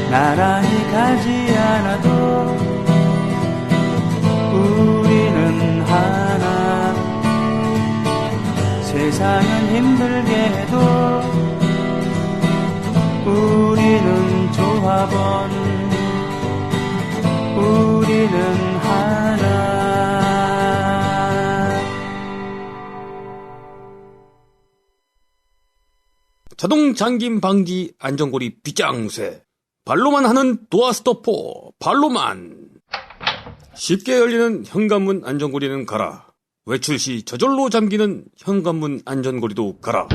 나란히 가지 않아도 우리는 하나. 세상은 힘들게 해도 우리는 조합원. 우리는 하나. 자동 잠김 방지 안전고리 빗장쇠. 발로만 하는 도어 스토퍼 발로만. 쉽게 열리는 현관문 안전고리는 가라. 외출 시 저절로 잠기는 현관문 안전고리도 가라.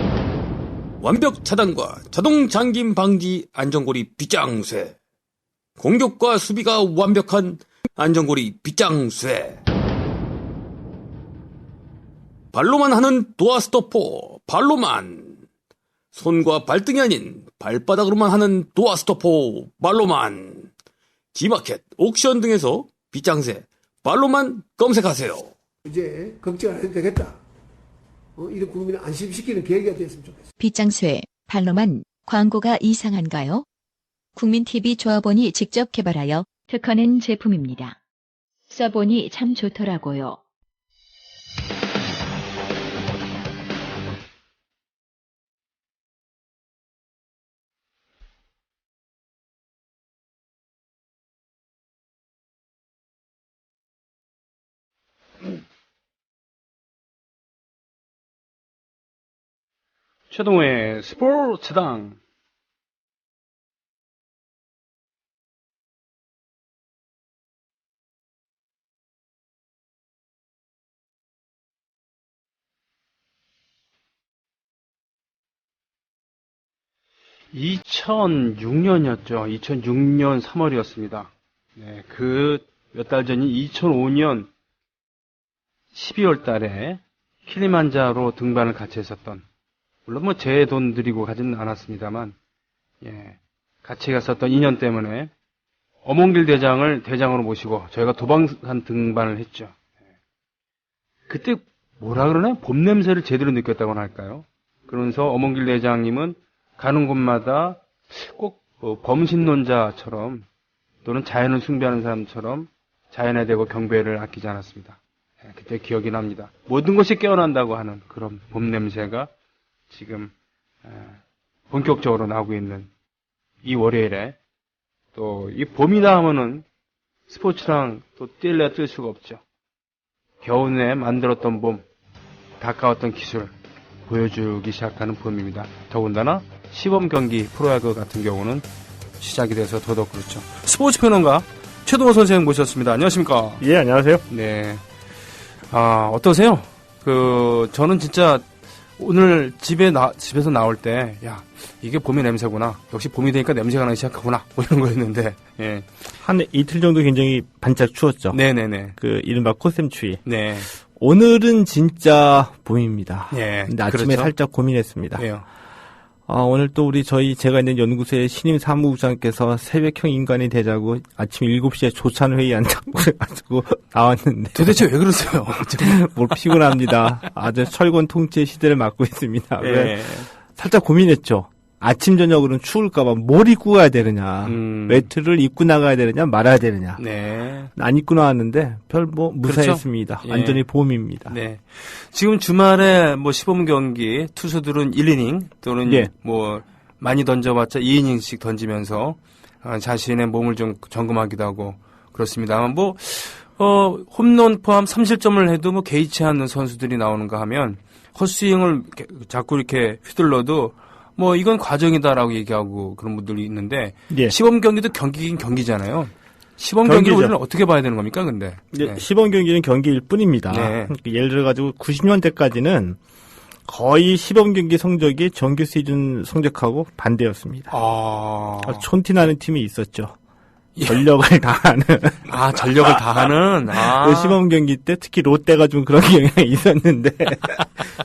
완벽 차단과 자동 잠김 방지 안전고리 빗장쇠. 공격과 수비가 완벽한 안전고리 빗장쇠. 발로만 하는 도어 스토퍼 발로만. 손과 발등이 아닌 발바닥으로만 하는 도어 스토퍼 발로만. G마켓, 옥션 등에서 빗장쇠 발로만 검색하세요. 이제 걱정 안 해도 되겠다. 이런 국민을 안심시키는 계기가 됐으면 좋겠어요. 빗장쇠 발로만 광고가 이상한가요? 국민TV 조합원이 직접 개발하여 특허낸 제품입니다. 써보니 참 좋더라고요. 최동호의 스포츠당. (2006년이었죠) 2006년 3월이었습니다. 네, 그 몇 달 전인 2005년 12월 달에 킬리만자로 등반을 같이 했었던, 물론 뭐 제 돈 들이고 가지는 않았습니다만, 예, 같이 갔었던 인연 때문에 어몽길 대장을 대장으로 모시고 저희가 도방산 등반을 했죠. 그때 뭐라 그러나 봄 냄새를 제대로 느꼈다고나 할까요? 그러면서 어몽길 대장님은 가는 곳마다 꼭 범신론자처럼 또는 자연을 숭배하는 사람처럼 자연에 대고 경배를 아끼지 않았습니다. 그때 기억이 납니다. 모든 것이 깨어난다고 하는 그런 봄 냄새가 지금 본격적으로 나오고 있는 이 월요일에, 또 이 봄이다 하면은 스포츠랑 또 뛸래야 뛸 수가 없죠. 겨우내 만들었던 봄, 가까웠던 기술 보여주기 시작하는 봄입니다. 더군다나 시범 경기 프로야구 같은 경우는 시작이 돼서 더더욱 그렇죠. 스포츠 평론가 최동호 선생님 모셨습니다. 안녕하십니까? 예, 안녕하세요. 네. 어떠세요? 저는 진짜 오늘 집에서 나올 때, 야, 이게 봄의 냄새구나. 역시 봄이 되니까 냄새가 나기 시작하구나. 뭐 이런 거였는데, 예. 한 이틀 정도 굉장히 반짝 추웠죠. 네네네. 이른바 코셈추위. 네. 오늘은 진짜 봄입니다. 예. 근데 아침에 그렇죠? 살짝 고민했습니다. 왜요? 오늘 또 제가 있는 연구소의 신임 사무국장께서 새벽형 인간이 되자고 아침 7시에 조찬회의 한다고 그래가지고 나왔는데. 도대체 왜 그러세요? 뭘 피곤합니다. 아주 철권 통치 시대를 맞고 있습니다. 예. 살짝 고민했죠. 아침 저녁으로는 추울까봐 뭘 입고 가야 되느냐, 외투를 입고 나가야 되느냐 말아야 되느냐. 네. 안 입고 나왔는데 무사했습니다. 그렇죠? 완전히 예. 봄입니다. 네. 지금 주말에 시범 경기 투수들은 1이닝 또는 예. 많이 던져봤자 2이닝씩 던지면서 자신의 몸을 좀 점검하기도 하고 그렇습니다만 홈런 포함 3실점을 해도 개의치 않는 선수들이 나오는가 하면 헛스윙을 자꾸 이렇게 휘둘러도 이건 과정이다라고 얘기하고 그런 분들이 있는데, 예. 시범 경기도 경기긴 경기잖아요. 시범 경기를 우리는 어떻게 봐야 되는 겁니까, 근데? 네. 시범 경기는 경기일 뿐입니다. 네. 예를 들어가지고 90년대까지는 거의 시범 경기 성적이 정규 시즌 성적하고 반대였습니다. 촌티나는 팀이 있었죠. 전력을 다하는. 전력을 다하는. 그 시범 경기 때 특히 롯데가 좀 그런 경향이 있었는데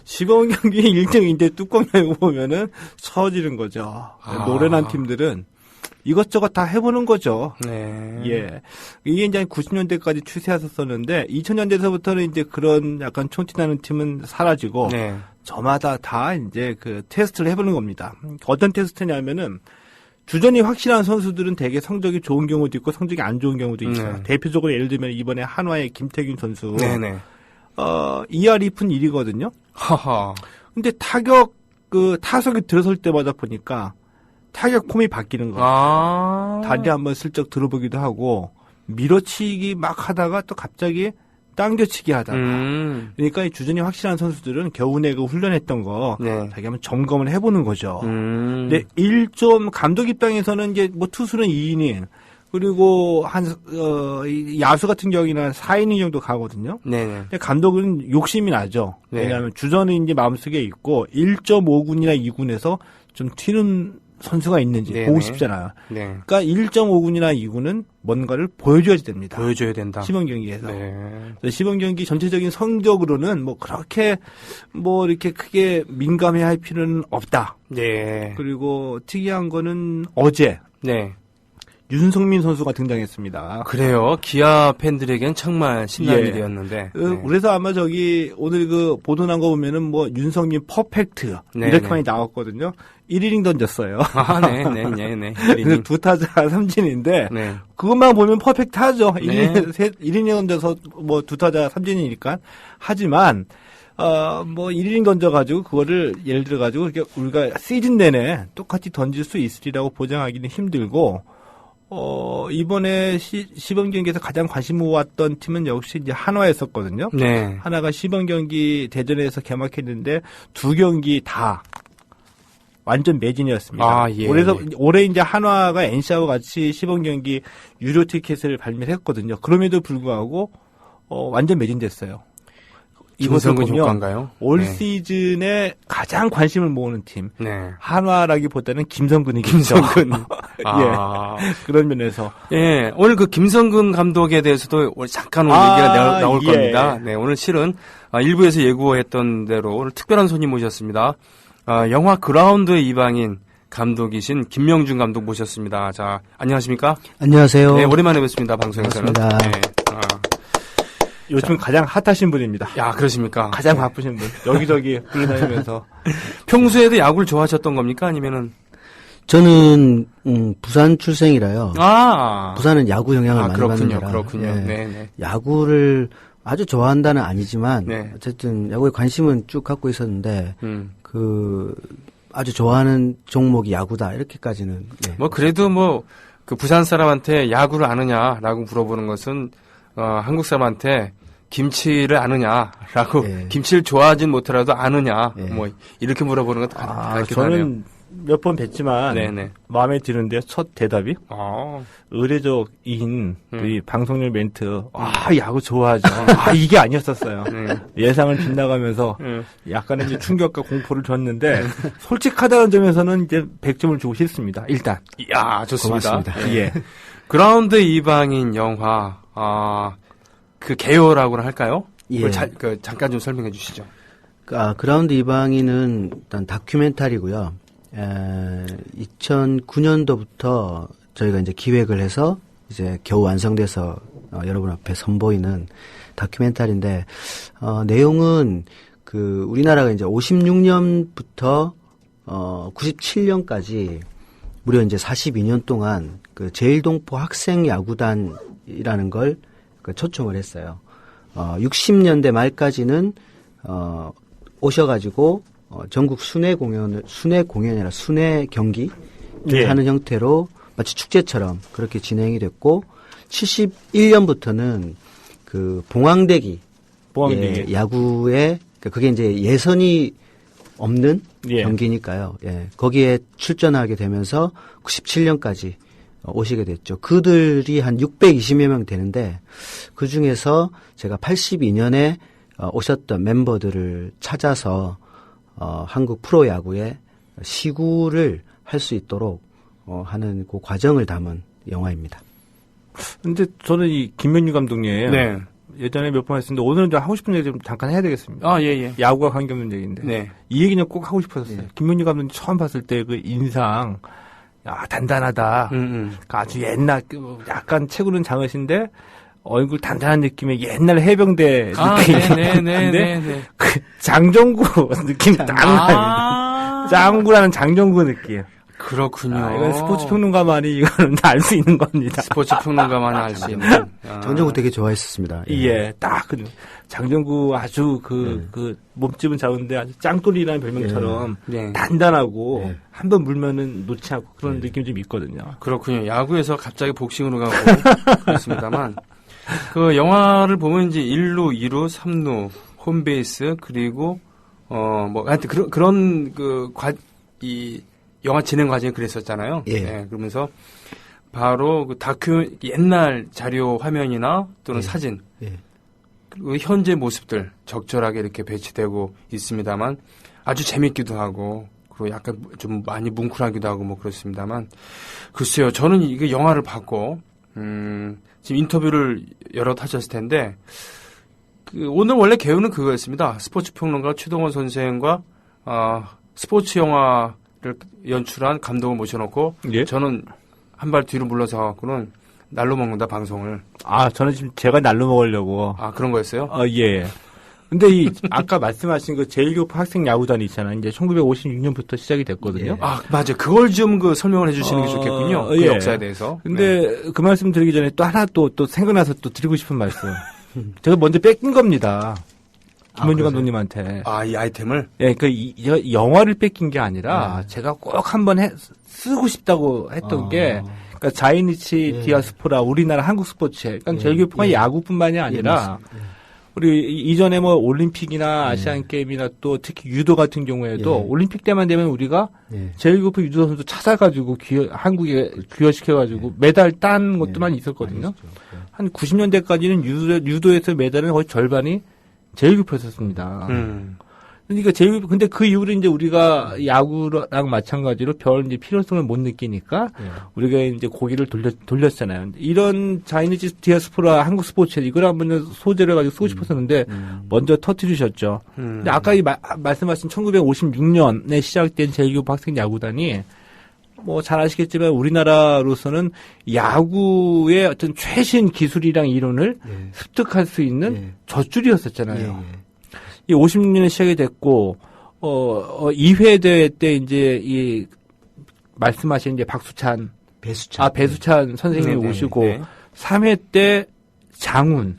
시범 경기 1등인데 뚜껑 열고 보면은 서지른 거죠. 노련한 팀들은 이것저것 다 해보는 거죠. 네. 예. 이게 이제 90년대까지 추세였었는데 2000년대에서부터는 이제 그런 약간 촌티나는 팀은 사라지고 네. 저마다 다 이제 그 테스트를 해보는 겁니다. 어떤 테스트냐면은 주전이 확실한 선수들은 되게 성적이 좋은 경우도 있고 성적이 안 좋은 경우도 있어요. 네. 대표적으로 예를 들면 이번에 한화의 김태균 선수. 네네. 2할 2푼 1이거든요. 하하. 근데 타석이 들어설 때마다 보니까 타격 폼이 바뀌는 거예요. 아. 다리 한번 슬쩍 들어보기도 하고 밀어치기 막 하다가 또 갑자기 당겨치기 하다가 그러니까 이 주전이 확실한 선수들은 겨우내 그 훈련했던 거 네. 자기 한번 점검을 해보는 거죠. 음. 근데 1점 감독 입장에서는 이제 뭐 투수는 2이닝 그리고 이 야수 같은 경우에는 4이닝 정도 가거든요. 네네. 근데 감독은 욕심이 나죠. 네. 왜냐하면 주전이 이제 마음속에 있고 1.5군이나 2군에서 좀 튀는 선수가 있는지 네네. 보고 싶잖아요. 네. 그러니까 1.5군이나 2군은 뭔가를 보여줘야 됩니다. 보여줘야 된다. 시범 경기에서. 네. 시범 경기 전체적인 성적으로는 뭐 그렇게 뭐 이렇게 크게 민감해야 할 필요는 없다. 네. 그리고 특이한 거는 어제 네. 윤성민 선수가 등장했습니다. 그래요. 기아 팬들에겐 정말 신난 예. 일이었는데. 네. 그래서 아마 오늘 그 보도 난 거 보면은 뭐 윤성민 퍼펙트 네, 이렇게 네. 많이 나왔거든요. 1이닝 던졌어요. 아, 네. 그래서 두 타자 삼진인데 네. 그것만 보면 퍼펙트 하죠. 네. 1이닝 던져서 뭐 두 타자 삼진이니까. 하지만 뭐 1이닝 던져가지고 그거를 예를 들어가지고 우리가 시즌 내내 똑같이 던질 수 있으리라고 보장하기는 힘들고 이번에 시범 경기에서 가장 관심 모았던 팀은 역시 이제 한화였었거든요. 네. 하나가 시범 경기 대전에서 개막했는데 두 경기 다 완전 매진이었습니다. 아, 예. 그래서 올해 이제 한화가 NC하고 같이 시범 경기 유료 티켓을 발매했거든요. 그럼에도 불구하고 완전 매진됐어요. 이것을 김성근 보면 효과인가요? 올 네. 시즌에 가장 관심을 모으는 팀 네. 한화라기보다는 김성근이겠죠. 김성근. 예. 아. 그런 면에서 예, 오늘 그 김성근 감독에 대해서도 오늘 잠깐 오늘 얘기가 나올 예. 겁니다. 네, 오늘 실은 일부에서 예고했던 대로 오늘 특별한 손님 모셨습니다. 영화 그라운드의 이방인 감독이신 김명준 감독 모셨습니다. 자, 안녕하십니까? 안녕하세요. 네, 오랜만에 뵙습니다. 방송에서는. 반갑습니다. 네. 요즘 가장 핫하신 분입니다. 야, 그러십니까? 가장 바쁘신 분. 여기저기 불러다니면서. 평소에도 야구를 좋아하셨던 겁니까? 아니면은? 저는 부산 출생이라요. 부산은 야구 영향을 많이 받는 데라. 그렇군요. 예. 네. 야구를 아주 좋아한다는 아니지만 네. 어쨌든 야구에 관심은 쭉 갖고 있었는데 음. 아주 좋아하는 종목이 야구다 이렇게까지는. 네. 뭐 그래도 그 부산 사람한테 야구를 아느냐라고 물어보는 것은 한국 사람한테 김치를 아느냐라고 예. 김치를 좋아하진 못하라도 아느냐 예. 뭐 이렇게 물어보는 것도 같기도 하네요. 저는 몇 번 뵀지만 네네. 마음에 드는데 첫 대답이 아, 의례적인 이 방송용 멘트. 야구 좋아하죠. 이게 아니었었어요. 예상을 빗나가면서 약간의 이제 충격과 공포를 줬는데 솔직하다는 점에서는 이제 100점을 주고 싶습니다. 일단. 이야 좋습니다. 고맙습니다. 예. 그라운드 이방인 영화 그 개요라고나 할까요? 예. 그걸 잠깐 좀 설명해 주시죠. 그라운드 이방인은 일단 다큐멘터리고요. 2009년도부터 저희가 이제 기획을 해서 이제 겨우 완성돼서 여러분 앞에 선보이는 다큐멘터리인데 내용은 우리나라가 이제 56년부터 97년까지 무려 이제 42년 동안 그 제일동포 학생 야구단이라는 걸 초청을 했어요. 60년대 말까지는 오셔가지고 전국 순회 공연이라 순회 경기 예. 하는 형태로 마치 축제처럼 그렇게 진행이 됐고 71년부터는 그 봉황대기 예, 야구에 그게 이제 예선이 없는 예. 경기니까요. 예, 거기에 출전하게 되면서 97년까지 오시게 됐죠. 그들이 한 620여 명 되는데 그 중에서 제가 82년에 오셨던 멤버들을 찾아서 한국 프로야구에 시구를 할 수 있도록 하는 그 과정을 담은 영화입니다. 근데 저는 이 김명준 감독님. 네. 예전에 몇 번 했었는데 오늘은 좀 하고 싶은 얘기 좀 잠깐 해야 되겠습니다. 예. 야구와 관계없는 얘기인데. 네. 이 얘기는 꼭 하고 싶었어요. 김명준 감독님 처음 봤을 때 그 인상, 야, 단단하다. 아주 옛날, 약간 체구는 작으신데, 얼굴 단단한 느낌의 옛날 해병대 느낌. 네네네. 그 장정구 느낌 딱 나요. 장구라는 장정구 느낌. 그렇군요. 이건 스포츠 평론가만이 이거는 알 수 있는 겁니다. 스포츠 평론가만이 알 수 있는. 장정구 되게 좋아했었습니다. 예, 딱 그 장정구 아주 그 몸집은 작은데 아주 짱돌이라는 별명처럼 네. 단단하고 한번 물면은 놓지 않고 그런 느낌이 좀 있거든요. 그렇군요. 야구에서 갑자기 복싱으로 가고 그렇습니다만 그 영화를 보면 이제 1루, 2루, 3루, 홈베이스 그리고 뭐 하여튼 그런 이 영화 진행 과정이 그랬었잖아요. 예. 네, 그러면서 바로 그 다큐 옛날 자료 화면이나 또는 사진 그리고 현재 모습들 적절하게 이렇게 배치되고 있습니다만 아주 재밌기도 하고 그리고 약간 좀 많이 뭉클하기도 하고 뭐 그렇습니다만 글쎄요. 저는 이게 영화를 봤고 지금 인터뷰를 여러 하셨을 텐데 오늘 원래 개요는 그거였습니다. 스포츠 평론가 최동원 선생과 스포츠 영화를 연출한 감독을 모셔놓고 예? 저는 한 발 뒤로 물러서 갖고는 날로 먹는다 방송을. 저는 지금 제가 날로 먹으려고. 그런 거였어요? 예. 근데 아까 말씀하신 그 제1교포 학생 야구단이 있잖아요. 이제 1956년부터 시작이 됐거든요. 맞아요. 그걸 좀 설명을 해주시는 게 좋겠군요. 그 예. 역사에 대해서. 근데 그 말씀 드리기 전에 또 하나 또 생각나서 또 드리고 싶은 말씀. 제가 먼저 뺏긴 겁니다. 김원주 감독님한테. 이 아이템을? 예, 그러니까 영화를 뺏긴 게 아니라 제가 꼭 한번 쓰고 싶다고 했던 게 그러니까 자이니치 디아스포라 우리나라 한국 스포츠에 그러니까 제1교포가 야구뿐만이 아니라 우리 이전에 뭐 올림픽이나 아시안 게임이나 또 특히 유도 같은 경우에도 올림픽 때만 되면 우리가 제1교포 유도 선수 찾아가지고 한국에 귀화시켜가지고 메달 딴 것도만 있었거든요. 한 90년대까지는 유도에서 메달은 거의 절반이 제1교포였었습니다. 그러니까 근데 그 이후로 이제 우리가 야구랑 마찬가지로 별 이제 필요성을 못 느끼니까 우리가 이제 고기를 돌렸잖아요. 이런 자이니치 디아스포라 한국 스포츠 이걸 한번 소재로 해가지고 쓰고 싶었었는데 먼저 터뜨리셨죠. 근데 아까 말씀하신 1956년에 시작된 제1교포 학생 야구단이 뭐 잘 아시겠지만 우리나라로서는 야구의 어떤 최신 기술이랑 이론을 습득할 수 있는 젖줄이었었잖아요. 이 56년에 시작이 됐고 2회 대회 때 이제 말씀하신 이제 배수찬 선생님이 오시고 3회 때 장훈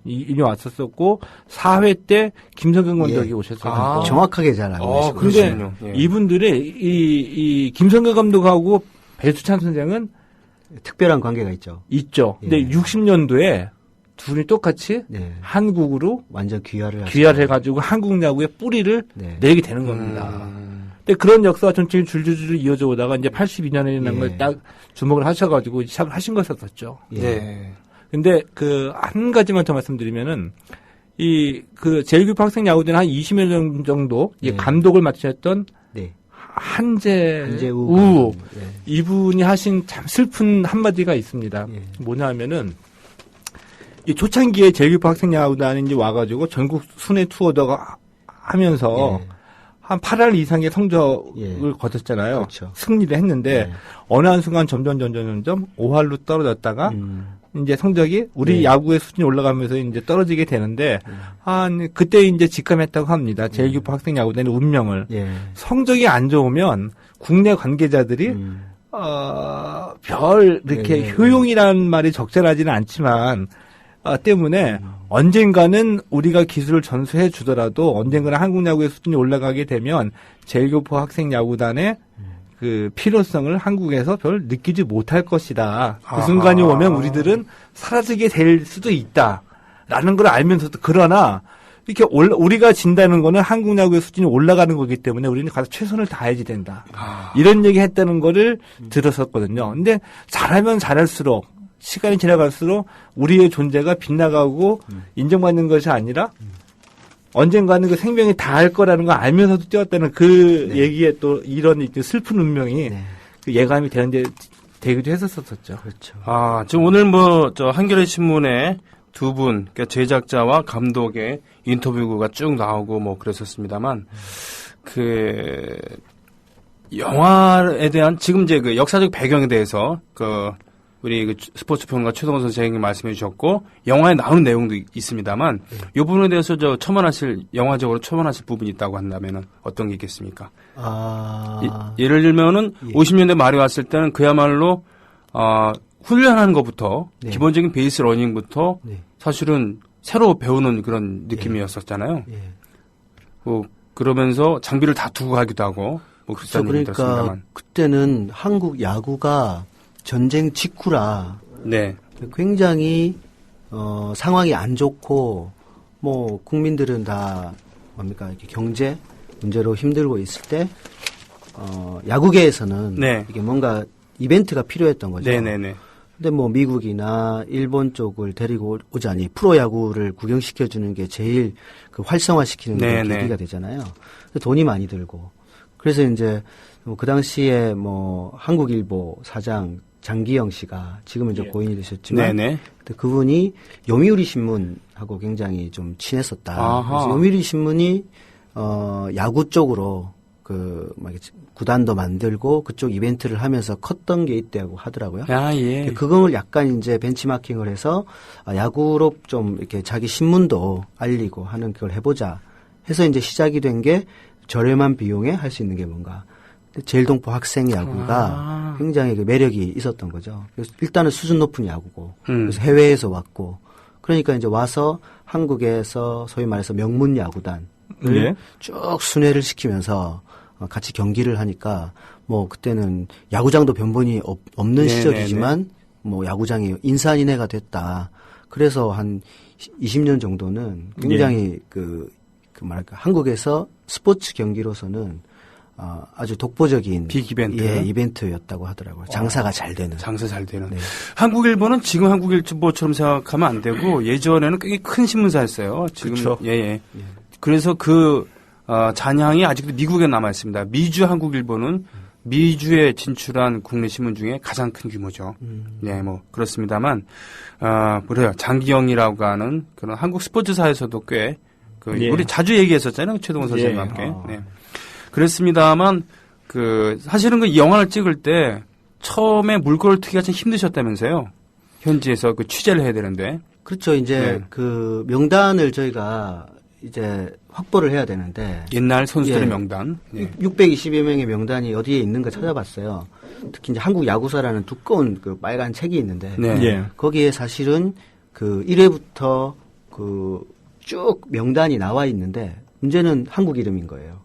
이이 왔었었고 4회 때 김성근 감독이 오셨었고 정확하게 잘 알고 계시거든요. 근데 이분들의 이 김성근 감독하고 배수찬 선생은 특별한 관계가 있죠. 근데 60년도에 둘이 똑같이 한국으로 완전 귀화를 해가지고 한국 야구의 뿌리를 내게 되는 겁니다. 근데 그런 역사가 전체적인 줄줄줄 이어져 오다가 이제 82년이라는 걸 딱 주목을 하셔가지고 시작을 하신 거였었죠. 근데 한 가지만 더 말씀드리면은 그 제1교포 학생 야구대는 한 20년 정도 감독을 맡으셨던 한재우 이분이 하신 참 슬픈 한마디가 있습니다. 뭐냐면은 이 초창기에 제1교포 학생 야구단이 이제 와가지고 전국 순회 투어도 하면서 한 8할 이상의 성적을 거뒀잖아요. 그렇죠. 승리를 했는데 어느 한순간 점점 5할로 떨어졌다가 이제 성적이 우리 야구의 수준이 올라가면서 이제 떨어지게 되는데 그때 이제 직감했다고 합니다. 제1교포 학생 야구단의 운명을. 성적이 안 좋으면 국내 관계자들이 별 이렇게 효용이라는 말이 적절하지는 않지만 때문에 언젠가는 우리가 기술을 전수해 주더라도 언젠가는 한국 야구의 수준이 올라가게 되면 제1교포 학생 야구단의 그 필요성을 한국에서 별 느끼지 못할 것이다. 그 순간이 오면 우리들은 사라지게 될 수도 있다라는 걸 알면서도 그러나 이렇게 우리가 진다는 거는 한국 야구의 수준이 올라가는 거기 때문에 우리는 가서 최선을 다해야지 된다. 이런 얘기 했다는 거를 들었었거든요. 근데 잘하면 잘할수록 시간이 지나갈수록 우리의 존재가 빗나가고 인정받는 것이 아니라 언젠가는 그 생명이 다할 거라는 걸 알면서도 뛰었다는 그 얘기에 또 이런 슬픈 운명이 그 예감이 되기도 했었었죠. 그렇죠. 지금 오늘 한겨레 신문에 두 분, 그러니까 제작자와 감독의 인터뷰가 쭉 나오고 뭐 그랬었습니다만, 영화에 대한 지금 이제 그 역사적 배경에 대해서 우리 그 스포츠 평론가 최동원 선생님이 말씀해 주셨고 영화에 나오는 내용도 있습니다만 이 부분에 대해서 영화적으로 첨언하실 부분이 있다고 한다면은 어떤 게 있겠습니까? 예를 들면은 50년대 말에 왔을 때는 그야말로 훈련하는 것부터 네. 기본적인 베이스 러닝부터 네. 사실은 새로 배우는 그런 느낌이었었잖아요. 예. 그러면서 장비를 다 두고 가기도 하고 뭐 그렇다는 얘기 그러니까 들었습니다만. 그때는 한국 야구가 전쟁 직후라 네. 굉장히 상황이 안 좋고 뭐 국민들은 다 이렇게 경제 문제로 힘들고 있을 때 야구계에서는 네. 이게 뭔가 이벤트가 필요했던 거죠. 네네네. 근데 뭐 미국이나 일본 쪽을 데리고 오자니 프로야구를 구경시켜주는 게 제일 그 활성화시키는 네네. 계기가 되잖아요. 돈이 많이 들고. 그래서 이제 그 당시에 뭐 한국일보 사장 장기영 씨가 지금은 이제 고인이 되셨지만 네네. 그분이 요미우리 신문하고 굉장히 좀 친했었다. 아하. 그래서 요미우리 신문이 야구 쪽으로 막 구단도 만들고 그쪽 이벤트를 하면서 컸던 게 있다고 하더라고요. 예. 그걸 약간 이제 벤치마킹을 해서 야구로 좀 이렇게 자기 신문도 알리고 하는 그걸 해보자 해서 이제 시작이 된 게 저렴한 비용에 할 수 있는 게 뭔가. 제일동포 학생 야구가 굉장히 그 매력이 있었던 거죠. 그래서 일단은 수준 높은 야구고, 그래서 해외에서 왔고, 그러니까 이제 와서 한국에서 소위 말해서 명문 야구단을 예. 쭉 순회를 시키면서 같이 경기를 하니까 뭐 그때는 야구장도 변본이 없는 시절이지만 뭐 야구장이 인산인해가 됐다. 그래서 한 20년 정도는 굉장히 뭐랄까 한국에서 스포츠 경기로서는 아주 독보적인 빅 이벤트. 이벤트였다고 하더라고요. 장사가 잘 되는. 장사 잘 되는. 네. 한국일보는 지금 한국일보처럼 생각하면 안 되고 예전에는 꽤 큰 신문사였어요. 지금 그쵸. 예. 그래서 잔향이 아직도 미국에 남아 있습니다. 미주 한국일보는 미주에 진출한 국내 신문 중에 가장 큰 규모죠. 네, 뭐 그렇습니다만 뭐래요? 장기영이라고 하는 그런 한국 스포츠사에서도 꽤 예. 우리 자주 얘기했었잖아요. 최동원 선생님과 함께. 네. 그랬습니다만 사실은 그 영화를 찍을 때 처음에 물꼬를 트기가 참 힘드셨다면서요. 현지에서 취재를 해야 되는데. 그렇죠. 이제 그 명단을 저희가 이제 확보를 해야 되는데 옛날 선수들의 명단. 620여 명의 명단이 어디에 있는가 찾아봤어요. 특히 이제 한국 야구사라는 두꺼운 그 빨간 책이 있는데 거기에 사실은 1회부터 쭉 명단이 나와 있는데 문제는 한국 이름인 거예요.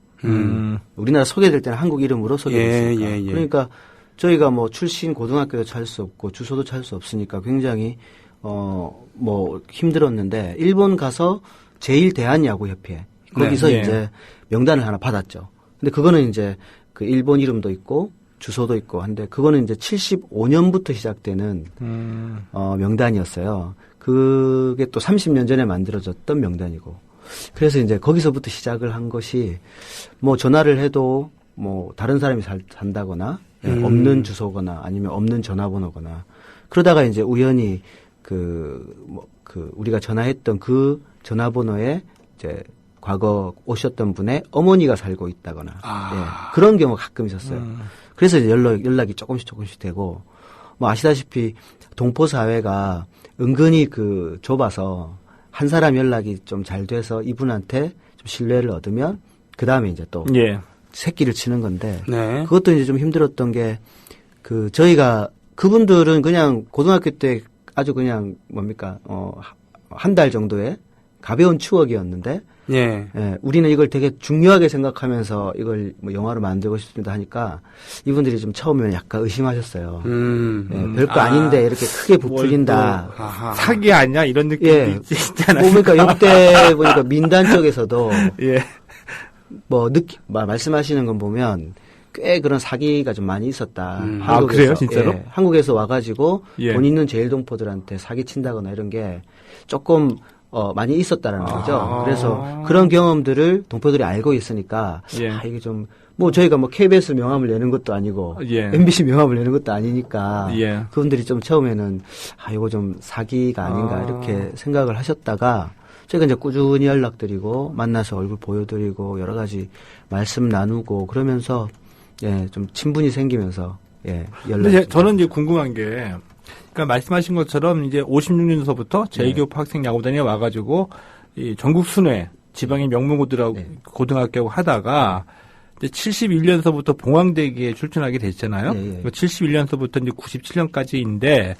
우리나라 소개될 때는 한국 이름으로 소개됐으니까. 그러니까 저희가 뭐 출신 고등학교도 찾을 수 없고 주소도 찾을 수 없으니까 굉장히 뭐 힘들었는데 일본 가서 제1대한야구협회 거기서 이제 명단을 하나 받았죠. 근데 그거는 이제 그 일본 이름도 있고 주소도 있고 한데 그거는 이제 75년부터 시작되는 명단이었어요. 그게 또 30년 전에 만들어졌던 명단이고. 그래서 이제 거기서부터 시작을 한 것이 뭐 전화를 해도 뭐 다른 사람이 산다거나 없는 주소거나 아니면 없는 전화번호거나 그러다가 이제 우연히 우리가 전화했던 그 전화번호에 이제 과거 오셨던 분의 어머니가 살고 있다거나 그런 경우가 가끔 있었어요. 그래서 이제 연락이 조금씩 되고 뭐 아시다시피 동포 사회가 은근히 좁아서 한 사람 연락이 좀 잘 돼서 이분한테 좀 신뢰를 얻으면 그 다음에 이제 또 새끼를 치는 건데 그것도 이제 좀 힘들었던 게 저희가 그분들은 그냥 고등학교 때 아주 그냥 한 달 정도의 가벼운 추억이었는데 우리는 이걸 되게 중요하게 생각하면서 이걸 뭐 영화로 만들고 싶습니다 하니까 이분들이 좀 처음에는 약간 의심하셨어요. 별거 아닌데 이렇게 크게 부풀린다. 사기 아니야? 이런 느낌이 있잖아요. 그러니까 역대 보니까 민단 쪽에서도 말씀하시는 건 보면 꽤 그런 사기가 좀 많이 있었다. 한국에서, 그래요? 진짜로? 한국에서 와가지고 돈 있는 제일동포들한테 사기 친다거나 이런 게 조금 많이 있었다라는 거죠. 그래서 그런 경험들을 동포들이 알고 있으니까 이게 좀 뭐 저희가 뭐 KBS 명함을 내는 것도 아니고 MBC 명함을 내는 것도 아니니까 그분들이 좀 처음에는 이거 좀 사기가 아닌가 이렇게 생각을 하셨다가 저희가 이제 꾸준히 연락드리고 만나서 얼굴 보여드리고 여러 가지 말씀 나누고 그러면서 예, 좀 친분이 생기면서 예, 근데 연락이 저는 이제 궁금한 게, 그러니까 말씀하신 것처럼 이제 56년서부터 제2교포 학생 야구단에 와가지고 이 전국 순회 지방의 명문고들하고 네. 고등학교 하다가 이제 71년서부터 봉황대기에 출전하게 됐잖아요. 예, 예. 71년서부터 이제 97년까지인데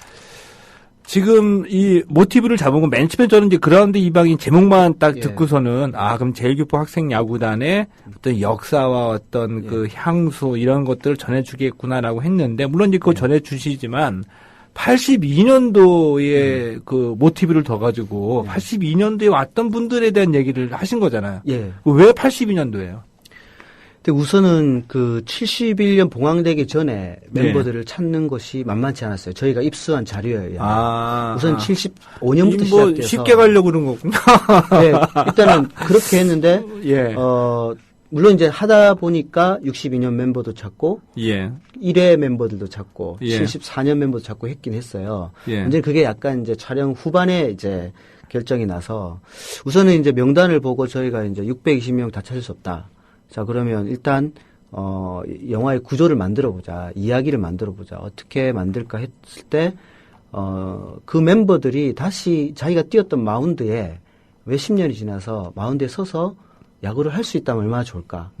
지금 이 모티브를 잡은 건 맨 처음에 저는 이제 그라운드 이방인 제목만 딱 예. 듣고서는 그럼 제1교포 학생 야구단의 어떤 역사와 어떤 예. 그 향수 이런 것들을 전해주겠구나라고 했는데 물론 이제 그거 전해주시지만 82년도에 그 모티브를 더 가지고 82년도에 왔던 분들에 대한 얘기를 하신 거잖아요. 예. 왜 82년도예요? 근데 우선은 그 71년 봉황되기 전에 네. 멤버들을 찾는 것이 만만치 않았어요. 저희가 입수한 자료예요. 아. 우선 75년부터 뭐 시작돼서 쉽게 가려고 그런 거구나. 네, 일단은 그렇게 했는데 예. 물론 이제 하다 보니까 62년 멤버도 찾고 예. 1회 멤버들도 찾고 예. 74년 멤버도 찾고 했긴 했어요. 예. 이제 그게 약간 이제 촬영 후반에 이제 결정이 나서 우선은 이제 명단을 보고 저희가 이제 620명 다 찾을 수 없다. 자, 그러면 일단 영화의 구조를 만들어 보자. 이야기를 만들어 보자. 어떻게 만들까 했을 때 그 멤버들이 다시 자기가 뛰었던 마운드에 몇십 년이 지나서 마운드에 서서 야구를 할 수 있다면 얼마나 좋을까.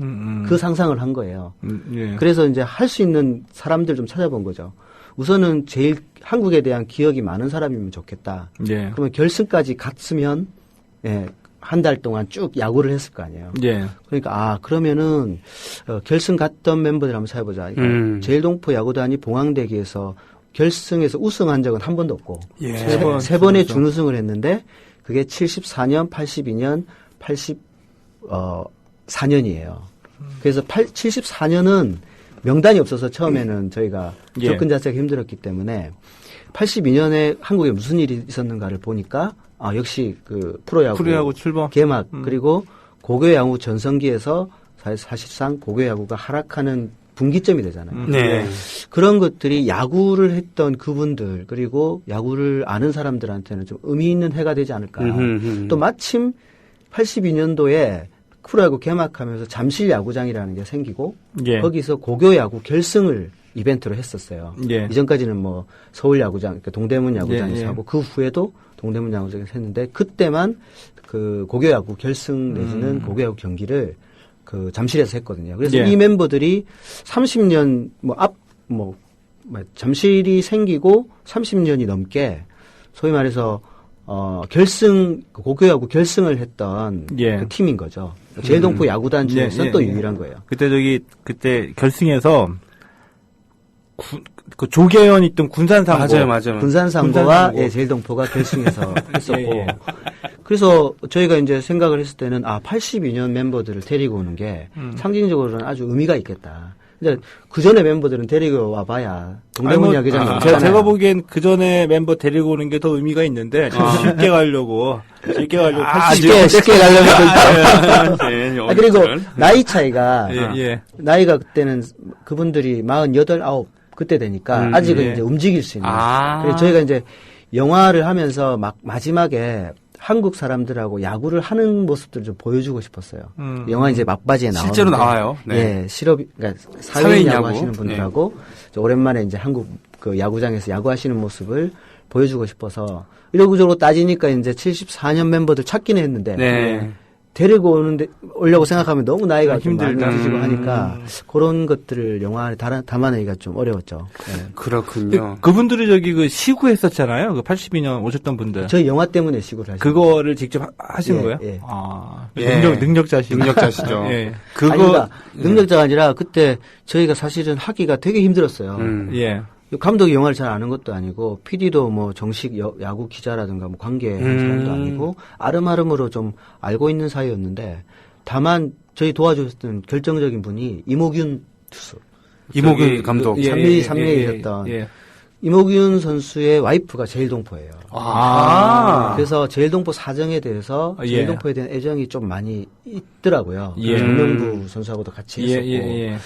그 상상을 한 거예요. 예. 그래서 이제 할 수 있는 사람들 좀 찾아본 거죠. 우선은 제일 한국에 대한 기억이 많은 사람이면 좋겠다. 예. 그러면 결승까지 갔으면 예, 한 달 동안 쭉 야구를 했을 거 아니에요. 예. 그러니까 그러면은 결승 갔던 멤버들 한번 찾아보자. 그러니까 제일동포 야구단이 봉황대기에서 결승에서 우승한 적은 한 번도 없고 예. 세 번의 준우승을 했는데 그게 74년, 82년, 84년이에요. 그래서 74년은 명단이 없어서 처음에는 저희가 예. 접근 자체가 힘들었기 때문에 82년에 한국에 무슨 일이 있었는가를 보니까 역시 그 프로야구 출범 개막 그리고 고교야구 전성기에서 사실상 고교야구가 하락하는 분기점이 되잖아요. 네. 그런 것들이 야구를 했던 그분들 그리고 야구를 아는 사람들한테는 좀 의미 있는 해가 되지 않을까. 또 마침 82년도에 프로야구 개막하면서 잠실 야구장이라는 게 생기고 예. 거기서 고교야구 결승을 이벤트로 했었어요. 예. 이전까지는 뭐 서울 야구장, 그러니까 동대문 야구장에서 예, 예. 하고 그 후에도 동대문 야구장에서 했는데 그때만 그 고교야구 결승 내지는 고교야구 경기를 그 잠실에서 했거든요. 그래서 예. 이 멤버들이 30년 잠실이 생기고 30년이 넘게 소위 말해서 고교야구 결승을 했던 예. 그 팀인 거죠. 제일동포 야구단 중에서 예, 또 예. 유일한 거예요. 그때 결승에서 그 조계현 있던 군산상고 맞아요. 군산상고와 제일동포가 결승에서 했었고 예, 예. 그래서 저희가 이제 생각을 했을 때는 82년 멤버들을 데리고 오는 게 상징적으로는 아주 의미가 있겠다. 근데 그 전에 멤버들은 데리고 와봐야 동대문 야구장이 없잖아요. 제가 보기엔 그 전에 멤버 데리고 오는 게 더 의미가 있는데 쉽게 가려고 쉽게 가려고 그리고 나이 차이가 예. 나이가 그때는 그분들이 48, 9 그때 되니까 아직은 예. 이제 움직일 수 있는. 그래서 저희가 이제 영화를 하면서 마지막에 한국 사람들하고 야구를 하는 모습들을 좀 보여주고 싶었어요. 영화 이제 막바지에 나오는데 실제로 나와요. 네. 그러니까 사회인 야구 하시는 분들하고 오랜만에 이제 한국 그 야구장에서 야구하시는 모습을 보여주고 싶어서 이러고저러고 따지니까 이제 74년 멤버들 찾기는 했는데 네. 데리고 오려고 생각하면 너무 나이가 좀 많이 힘들다. 드시고 하니까 그런 것들을 영화 안에 담아내기가 좀 어려웠죠. 네. 그렇군요. 그분들이 그 시구했었잖아요. 그 82년 오셨던 분들. 저희 영화 때문에 시구를 하시고 그거를 직접 하신 예, 거예요? 예. 능력자시죠. 능력자시죠. 예. 그러니까 능력자가 아니라 그때 저희가 사실은 하기가 되게 힘들었어요. 예. 감독이 영화를 잘 아는 것도 아니고 PD도 뭐 정식 야구 기자라든가 뭐 관계하는 사람도 아니고 아름아름으로 좀 알고 있는 사이였는데 다만 저희 도와주셨던 결정적인 분이 이모균 투수. 이모균 감독. 삼리이셨던 이모균 선수의 와이프가 제일동포예요. 그래서 제일동포 사정에 대해서 제일동포에 대한 애정이 좀 많이 있더라고요. 정명부 선수하고도 같이 했었고.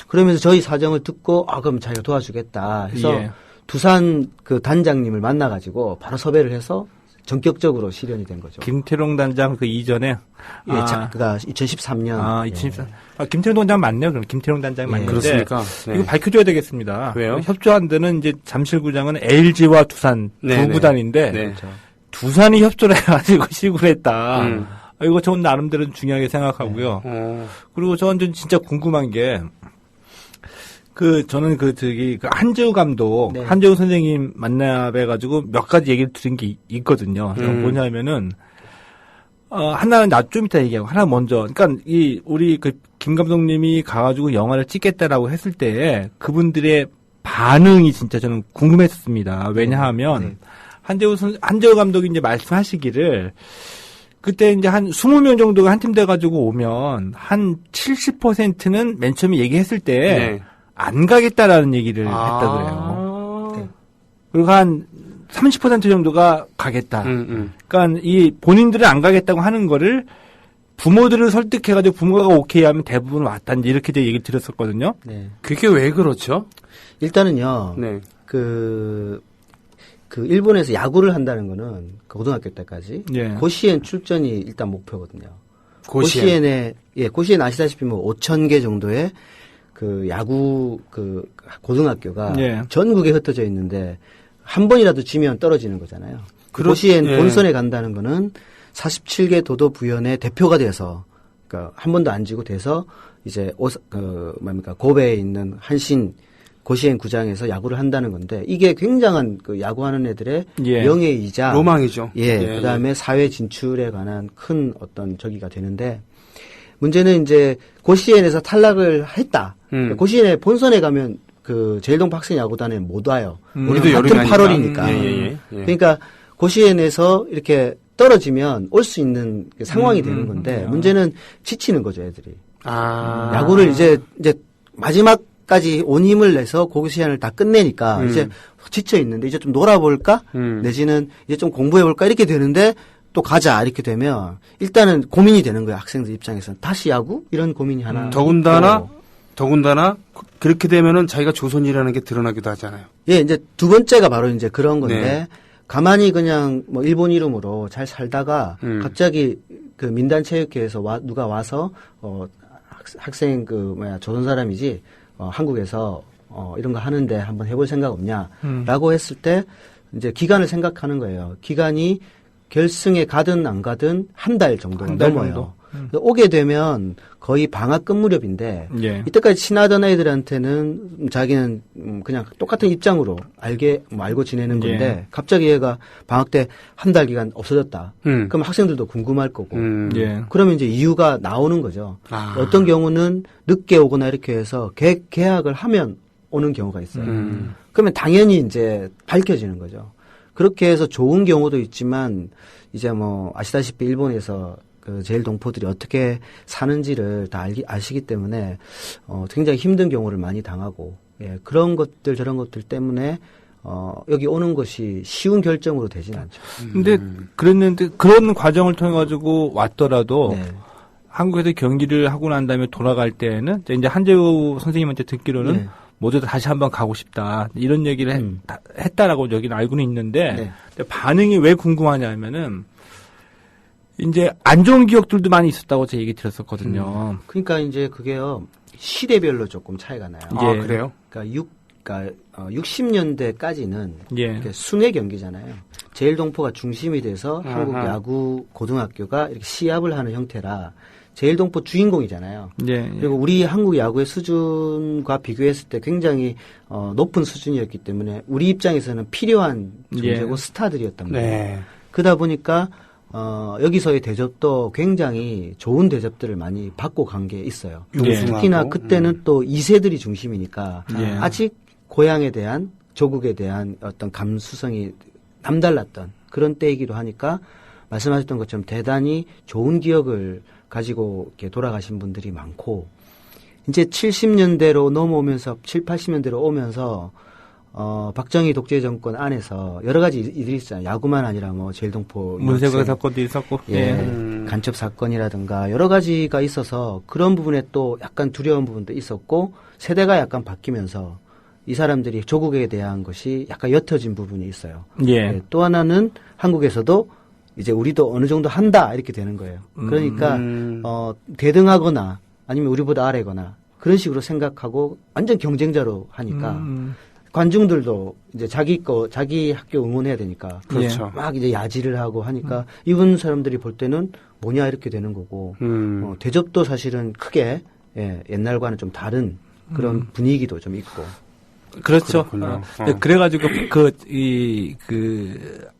그러면서 저희 사정을 듣고 그럼 자기가 도와주겠다 해서 두산 그 단장님을 만나가지고 바로 섭외를 해서 전격적으로 실현이 된 거죠. 김태룡 단장 그 이전에 예, 그가 2013년. 2013. 김태룡 단장 맞네요. 그럼 김태룡 단장 예. 맞는데 그렇습니까? 네. 이거 밝혀줘야 되겠습니다. 왜요? 협조한 데는 이제 잠실구장은 LG와 두산 네, 두 구단인데 네. 그렇죠. 두산이 협조를 해가지고 시구를 했다. 음. 이거 저는 나름대로 중요하게 생각하고요. 그리고 저는 진짜 궁금한 게 저는 한재우 감독, 네. 한재우 선생님 만나 뵈가지고 몇 가지 얘기를 들은 게 있거든요. 뭐냐면은, 하나는 나 좀 이따 얘기하고, 하나 먼저. 그러니까 우리 김 감독님이 가가지고 영화를 찍겠다라고 했을 때 그분들의 반응이 진짜 저는 궁금했습니다. 왜냐하면, 네. 한재우 감독이 이제 말씀하시기를, 그때 이제 한 20명 정도가 한 팀 돼가지고 오면, 한 70%는 맨 처음에 얘기했을 때, 네. 안 가겠다라는 얘기를 했다 그래요. 네. 그리고 한 30% 정도가 가겠다. 그러니까 이 본인들은 안 가겠다고 하는 거를 부모들을 설득해가지고 부모가 오케이 하면 대부분 왔다. 이제 이렇게 제 얘기를 들었었거든요. 네. 그게 왜 그렇죠? 일단은요. 네. 그 일본에서 야구를 한다는 거는 고등학교 때까지 예. 고시엔 출전이 일단 목표거든요. 고시엔. 고시엔 아시다시피 뭐 5,000개 정도의 그 야구 고등학교가 예. 전국에 흩어져 있는데 한 번이라도 지면 떨어지는 거잖아요. 그렇- 예. 본선에 간다는 거는 47개 도도 부현의 대표가 돼서 그러니까 한 번도 안 지고 돼서 이제 고베에 있는 한신 고시엔 구장에서 야구를 한다는 건데 이게 굉장한 그 야구하는 애들의 예. 명예이자 로망이죠. 그다음에 사회 진출에 관한 큰 어떤 저기가 되는데 문제는 이제 고시엔에서 탈락을 했다. 고시엔에 본선에 가면 그 제일동포 학생 야구단에 못 와요. 우리도 같은 여름이 8월이니까. 예. 그러니까 고시엔에서 이렇게 떨어지면 올 수 있는 그 상황이 되는 건데 문제는 지치는 거죠, 애들이. 야구를 이제 마지막까지 온 힘을 내서 고시엔을 다 끝내니까 이제 지쳐 있는데 이제 좀 놀아볼까? 내지는 이제 좀 공부해볼까? 이렇게 되는데 또 가자 이렇게 되면 일단은 고민이 되는 거예요. 학생들 입장에서는 다시 야구 이런 고민이 하나. 더군다나 그렇게 되면은 자기가 조선이라는 게 드러나기도 하잖아요. 예, 이제 두 번째가 바로 이제 그런 건데 네. 가만히 그냥 뭐 일본 이름으로 잘 살다가 갑자기 그 민단체육회에서 누가 와서 학생 조선 사람이지 한국에서 이런 거 하는데 한번 해볼 생각 없냐라고 했을 때 이제 기간을 생각하는 거예요. 기간이 결승에 가든 안 가든 한 달 정도가 넘어요. 오게 되면 거의 방학 끝 무렵인데 예. 이때까지 친하던 애들한테는 자기는 그냥 똑같은 입장으로 알고 지내는 건데 예. 갑자기 얘가 방학 때 한 달 기간 없어졌다. 그럼 학생들도 궁금할 거고. 예. 그러면 이제 이유가 나오는 거죠. 어떤 경우는 늦게 오거나 이렇게 해서 계약을 하면 오는 경우가 있어요. 그러면 당연히 이제 밝혀지는 거죠. 그렇게 해서 좋은 경우도 있지만 이제 뭐 아시다시피 일본에서 그 제일 동포들이 어떻게 사는지를 다 아시기 때문에 굉장히 힘든 경우를 많이 당하고 그런 것들 저런 것들 때문에 여기 오는 것이 쉬운 결정으로 되진 않죠. 근데 그랬는데 그런 과정을 통해 가지고 왔더라도 네. 한국에서 경기를 하고 난 다음에 돌아갈 때는 이제 한재우 선생님한테 듣기로는 네. 모두 다시 한번 가고 싶다 이런 얘기를 했다라고 여기는 알고는 있는데 네. 근데 반응이 왜 궁금하냐면은 이제 안 좋은 기억들도 많이 있었다고 제 얘기 들었었거든요. 그러니까 이제 그게요 시대별로 조금 차이가 나요. 예. 그래요? 그러니까 60년대까지는 예. 순회 경기잖아요. 제일동포가 중심이 돼서 한국 야구 고등학교가 이렇게 시합을 하는 형태라 제일동포 주인공이잖아요. 예. 그리고 우리 한국 야구의 수준과 비교했을 때 굉장히 높은 수준이었기 때문에 우리 입장에서는 필요한 존재고 예. 스타들이었단 말이에요. 네. 그러다 보니까 여기서의 대접도 굉장히 좋은 대접들을 많이 받고 간 게 있어요. 용숭하고. 특히나 그때는 또 2세들이 중심이니까 예. 아직 고향에 대한 조국에 대한 어떤 감수성이 남달랐던 그런 때이기도 하니까 말씀하셨던 것처럼 대단히 좋은 기억을 가지고 이렇게 돌아가신 분들이 많고 이제 70년대로 넘어오면서 7, 80년대로 오면서 박정희 독재 정권 안에서 여러 가지 일들이 있어요. 야구만 아니라 뭐 제일동포 문세관 사건도 있었고. 예, 간첩 사건이라든가 여러 가지가 있어서 그런 부분에 또 약간 두려운 부분도 있었고 세대가 약간 바뀌면서 이 사람들이 조국에 대한 것이 약간 옅어진 부분이 있어요. 예. 예, 또 하나는 한국에서도 이제 우리도 어느 정도 한다 이렇게 되는 거예요. 그러니까 대등하거나 아니면 우리보다 아래거나 그런 식으로 생각하고 완전 경쟁자로 하니까 관중들도 이제 자기 학교 응원해야 되니까 그렇죠. 막 이제 야지를 하고 하니까 이분 사람들이 볼 때는 뭐냐 이렇게 되는 거고 대접도 사실은 크게 옛날과는 좀 다른 그런 분위기도 좀 있고. 그렇죠. 그렇군요. 그래가지고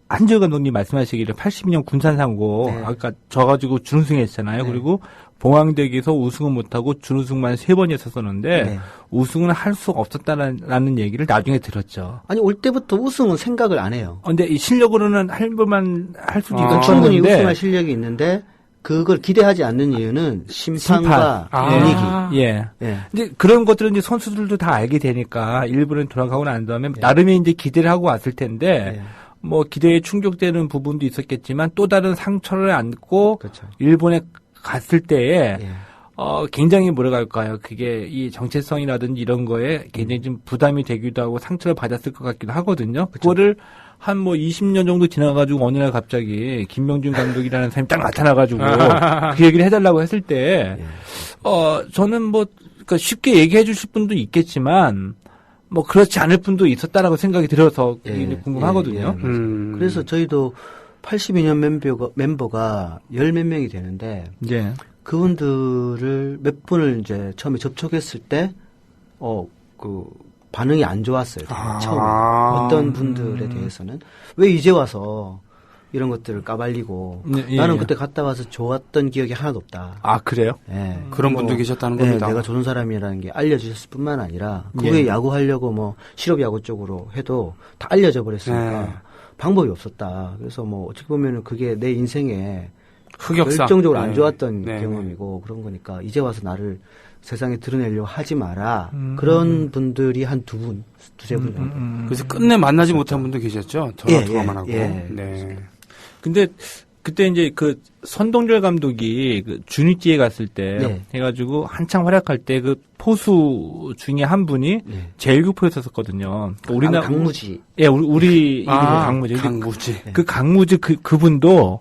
한지호 감독님 말씀하시기를 82년 군산상고 네. 아까 져가지고 준우승했잖아요. 네. 그리고 봉황대기에서 우승은 못하고 준우승만 3번 했었었는데 네. 우승은 할 수가 없었다라는 얘기를 나중에 들었죠. 아니 올 때부터 우승은 생각을 안 해요. 근데 이 실력으로는 할 만한 할 수도 그러니까 있었는데 충분히 우승할 실력이 있는데 그걸 기대하지 않는 이유는 심판과 분위기. 예. 예. 이제 그런 것들은 이제 선수들도 다 알게 되니까 일본에 돌아가고 난 다음에 나름의 이제 기대를 하고 왔을 텐데 예. 뭐 기대에 충족되는 부분도 있었겠지만 또 다른 상처를 안고 그렇죠. 일본에 갔을 때에 예. 굉장히 뭐라고 할까요? 그게 이 정체성이라든지 이런 거에 굉장히 좀 부담이 되기도 하고 상처를 받았을 것 같기도 하거든요. 그거를 한 뭐 20년 정도 지나가지고 어느 날 갑자기 김명준 감독이라는 사람이 딱 나타나가지고 그 얘기를 해달라고 했을 때, 저는 뭐, 그러니까 쉽게 얘기해 주실 분도 있겠지만, 뭐 그렇지 않을 분도 있었다라고 생각이 들어서 궁금하거든요. 그래서 저희도 82년 멤버가 열 몇 명이 되는데, 예. 그분들을 몇 분을 이제 처음에 접촉했을 때, 반응이 안 좋았어요. 처음에. 어떤 분들에 대해서는. 왜 이제 와서 이런 것들을 까발리고. 예, 나는 예. 그때 갔다 와서 좋았던 기억이 하나도 없다. 아, 그래요? 예. 그런 분도 계셨다는 겁니다. 내가 좋은 사람이라는 게 알려주셨을 뿐만 아니라, 그게 야구하려고 뭐, 실업야구 쪽으로 해도 다 알려져 버렸으니까, 방법이 없었다. 그래서 뭐, 어떻게 보면은 그게 내 인생에 흑역사. 결정적으로 안 좋았던 네. 경험이고, 그런 거니까, 이제 와서 나를 세상에 드러내려고 하지 마라. 그런 분들이 한 두세 분 정도. 그래서 끝내 만나지 못한 분도 계셨죠? 전화 통화만 하고. 예. 네. 근데 그때 이제 그 선동열 감독이 그 주니찌에 갔을 때 네. 해가지고 한창 활약할 때 그 포수 중에 한 분이 네. 제일교포에 있었거든요. 우리나라 강무지. 예, 우리 이름이 강무지. 강무지. 그 강무지 그분도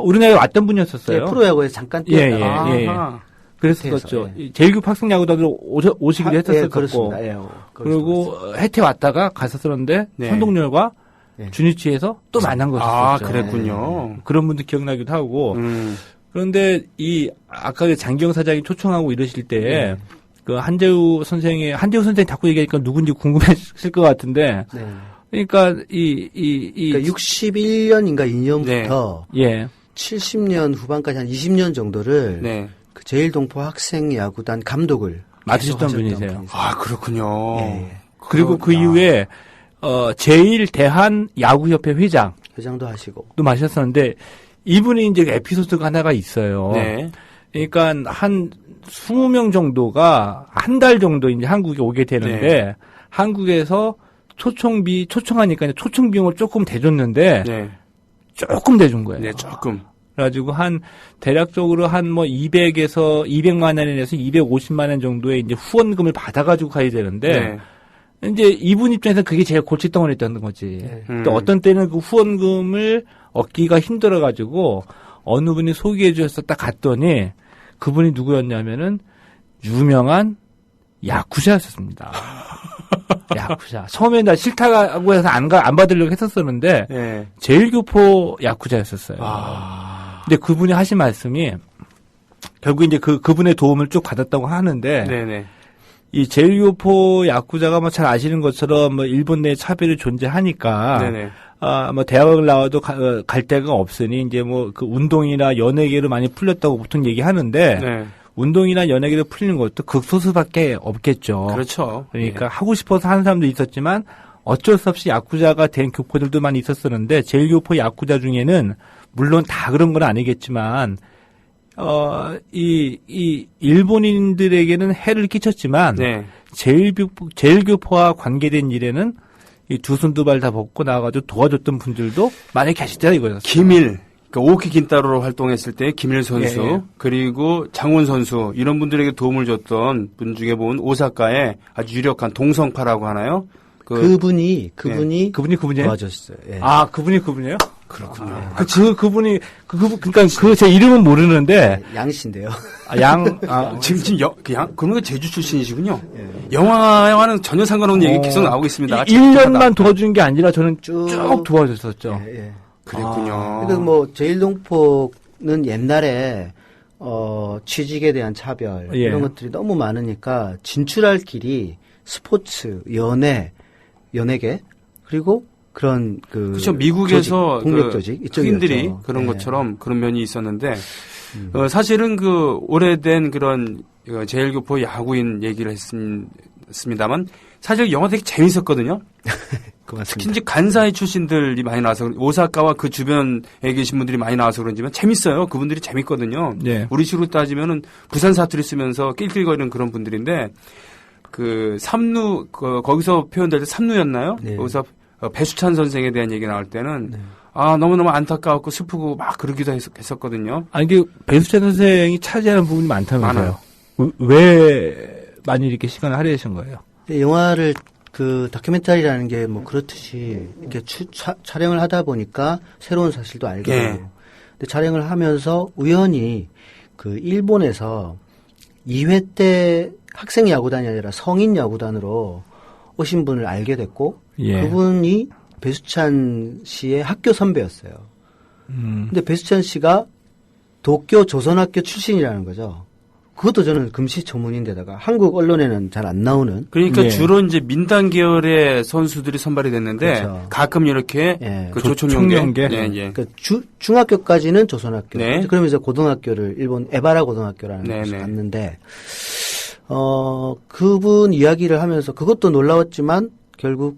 우리나라에 왔던 분이었었어요. 네, 프로야구에서 잠깐 뛰었다가. 예. 아하. 그랬었죠. 예. 제일교포 학생야구단으로 오시기도 예, 했었었고. 그렇습니다. 예, 그리고 해태 왔다가 갔었었는데 네. 선동열과 네. 주니치에서 또 만난 것이었죠. 그랬군요. 그런 분들 기억나기도 하고. 그런데 아까 그 장기영 사장이 초청하고 이러실 때, 그 한재우 선생이 자꾸 얘기하니까 누군지 궁금하실 것 같은데, 네. 그러니까 그러니까 61년인가 2년부터 예. 70년 후반까지 한 20년 정도를 네. 그 제일동포 학생야구단 감독을 맡으셨던 계속 하셨던 분이세요. 아, 그렇군요. 예. 그리고 그 이후에, 제일 대한 야구협회 회장도 회장도 하시고. 마셨었는데, 이분이 이제 에피소드가 하나가 있어요. 네. 그러니까 한 20명 정도가 한 달 정도 이제 한국에 오게 되는데, 네. 한국에서 초청하니까 이제 초청 비용을 조금 대줬는데, 네. 조금 대준 거예요. 네, 조금. 그래가지고 대략적으로 한 뭐 200만 원에서 250만 원 정도의 이제 후원금을 받아가지고 가야 되는데, 이제 이분 입장에서 그게 제일 골칫덩어리였던 거지. 또 어떤 때는 그 후원금을 얻기가 힘들어가지고 어느 분이 소개해 주셨다 갔더니 그분이 누구였냐면은 유명한 야쿠자였습니다. 야쿠자. 처음에 나 싫다고 해서 안 받으려고 했었었는데 네. 제일교포 야쿠자였었어요. 근데 그분이 하신 말씀이 결국 이제 그분의 도움을 쭉 받았다고 하는데 네네. 이 제일교포 야쿠자가 뭐 잘 아시는 것처럼 뭐 일본 내 차별이 존재하니까 네네. 뭐 대학을 나와도 갈 데가 없으니 이제 뭐 그 운동이나 연예계로 많이 풀렸다고 보통 얘기하는데 네. 운동이나 연예계로 풀리는 것도 극소수밖에 없겠죠. 그렇죠. 그러니까 하고 싶어서 하는 사람도 있었지만 어쩔 수 없이 야쿠자가 된 교포들도 많이 있었었는데 제일교포 야쿠자 중에는 물론 다 그런 건 아니겠지만 이 일본인들에게는 해를 끼쳤지만 네. 제일교포와 관계된 일에는 이 두 손 두 발 다 벗고 나와가지고 도와줬던 분들도 많이 계시다 이거였어요. 김일, 그러니까 오키 긴타로로 활동했을 때 김일 선수, 예. 그리고 장훈 선수 이런 분들에게 도움을 줬던 분 중에 보면 오사카의 아주 유력한 동성파라고 하나요? 그분이 그분이에요? 도와줬어요. 예. 아 그분이에요? 그렇군요. 그분이 그러니까 그 제 이름은 모르는데 양씨인데요. 그러면 제주 출신이시군요. 영화와는 전혀 상관없는 얘기 계속 나오고 있습니다. 1년만 도와준 게 아니라 저는 쭉 도와줬었죠. 예, 예. 그랬군요. 그러니까 뭐 제일동포는 옛날에 취직에 대한 차별 예. 이런 것들이 너무 많으니까 진출할 길이 스포츠, 연예계 그리고 그런 그렇죠. 미국에서 조직, 공격 조직 흑인들이 이쪽이었죠. 그런 예. 것처럼 그런 면이 있었는데 사실은 그 오래된 그런 제일교포 야구인 얘기를 했습니다만 사실 영화 되게 재밌었거든요. 특히 이제 간사이 출신들이 많이 나와서 오사카와 그 주변에 계신 분들이 많이 나와서 그런지만 재밌어요. 그분들이 재밌거든요. 네. 우리 식으로 따지면은 부산 사투리 쓰면서 낄낄거리는 그런 분들인데 그 삼루 거기서 표현될 때 삼루였나요? 네. 거기서 배수찬 선생에 대한 얘기 나올 때는 네. 너무너무 안타까웠고 슬프고 막 그러기도 했었거든요. 아니 이게 배수찬 선생이 차지하는 부분이 많다면서요. 왜 많이 이렇게 시간을 할애하신 거예요? 영화를 그 다큐멘터리라는 게 뭐 그렇듯이 이렇게 촬영을 하다 보니까 새로운 사실도 알게 되고. 예. 근데 촬영을 하면서 우연히 그 일본에서 2회 때 학생 야구단이 아니라 성인 야구단으로 오신 분을 알게 됐고 예. 그분이 배수찬 씨의 학교 선배였어요. 근데 배수찬 씨가 도쿄 조선학교 출신이라는 거죠. 그것도 저는 금시초문인데다가 한국 언론에는 잘 안 나오는. 그러니까 예. 주로 이제 민단 계열의 선수들이 선발이 됐는데 그렇죠. 가끔 이렇게 예. 그 조총연계? 예, 예. 그러니까 중학교까지는 조선학교. 네. 그러면서 고등학교를 일본 에바라 고등학교라는 네, 곳을 네. 갔는데 그분 이야기를 하면서 그것도 놀라웠지만 결국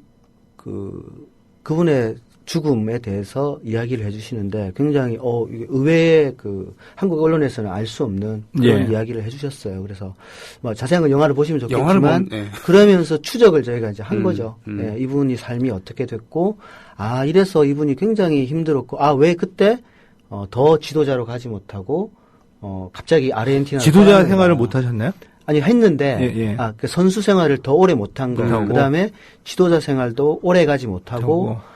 그분의 죽음에 대해서 이야기를 해주시는데 굉장히 이게 의외의 그 한국 언론에서는 알 수 없는 그런 예. 이야기를 해주셨어요. 그래서 뭐 자세한 건 영화를 보시면 영화를 좋겠지만 예. 그러면서 추적을 저희가 이제 한 음, 거죠. 예, 이분이 삶이 어떻게 됐고 이래서 이분이 굉장히 힘들었고 왜 그때 더 지도자로 가지 못하고 갑자기 아르헨티나 지도자 생활을 못 하셨나요? 아니 했는데 예, 예. 그 선수 생활을 더 오래 못한 거예요. 못하고. 그다음에 지도자 생활도 오래 가지 못하고 하고.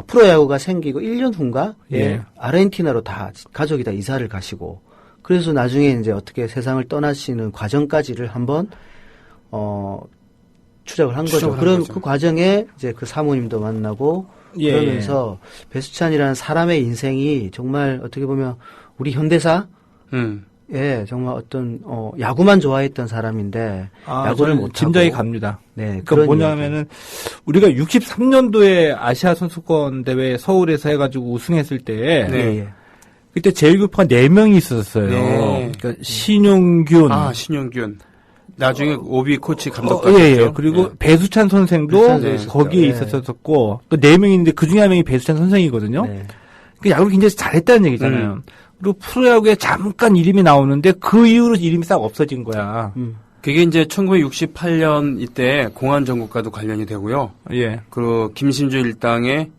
프로야구가 생기고 1년 후인가 예. 아르헨티나로 다 가족이 다 이사를 가시고 그래서 나중에 이제 어떻게 세상을 떠나시는 과정까지를 한번 추적을 한 거죠. 추적을 한 그런 거죠. 그 과정에 이제 그 사모님도 만나고 예, 그러면서 배수찬이라는 사람의 인생이 정말 어떻게 보면 우리 현대사 예, 정말 어떤 야구만 좋아했던 사람인데 야구를 못 하고 짐작이 갑니다. 네, 그러니까 그런 뭐냐면은 우리가 63년도에 아시아 선수권 대회 서울에서 해가지고 우승했을 때 네. 예, 예. 그때 제일교포가 4명이 있었어요. 네. 그러니까 신용균, 신영균. 나중에 오비 코치 감독도 예, 하셨죠. 예. 그리고 예. 배수찬 선생도 배수찬 선생도 거기에 있었죠. 있었었고 그 4명인데 그 중에 한 명이 배수찬 선생이거든요. 네. 그 야구를 굉장히 잘했다는 얘기잖아요. 그리고 프로야구에 잠깐 이름이 나오는데 그 이후로 이름이 싹 없어진 거야. 그게 이제 1968년 이때 공안정국과도 관련이 되고요. 예. 그리고 김신조 일당의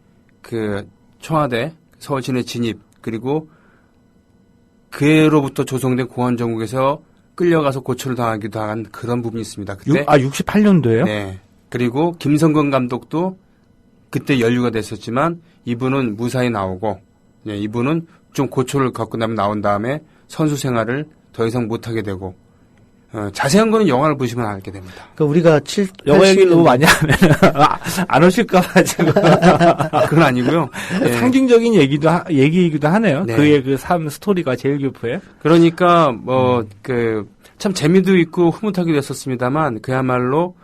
그 청와대 서울시내 진입 그리고 그로부터 조성된 공안정국에서 끌려가서 고초를 당하기도 한 그런 부분이 있습니다. 그때 68년도에요? 네. 그리고 김성근 감독도 그때 연루가 됐었지만 이분은 무사히 나오고 이분은 좀 고초를 겪고 나온 다음에 선수 생활을 더 이상 못하게 되고 자세한 거는 영화를 보시면 알게 됩니다. 그러니까 우리가 영화 얘기를 너무 많이 하면 안 오실까봐 지금 그건 아니고요. 예. 상징적인 얘기이기도 하네요. 네. 그의 그 삶 스토리가 제일교포에. 그러니까 참 재미도 있고 흐뭇하기도 했었습니다만 그야말로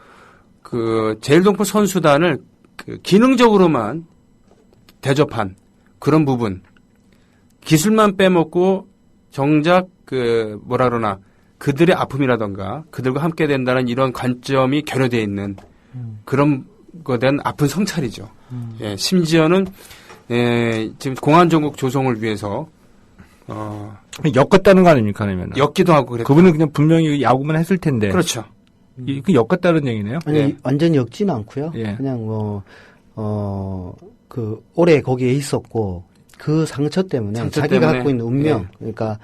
그 제일동포 선수단을 그 기능적으로만 대접한 그런 부분 기술만 빼먹고 정작 그들의 아픔이라던가 그들과 함께 된다는 이런 관점이 결여되어 있는 그런 것에 대한 아픈 성찰이죠. 예, 심지어는 지금 공안정국 조성을 위해서 엮었다는 거 아닙니까, 그러면? 엮기도 하고 그랬죠. 그분은 그냥 분명히 야구만 했을 텐데. 그렇죠. 그 엮었다는 얘기네요. 아니 네. 완전히 엮지는 않고요. 예. 그냥 오래 거기에 있었고 그 상처 때문에 상처 자기가 때문에. 갖고 있는 운명 예. 그러니까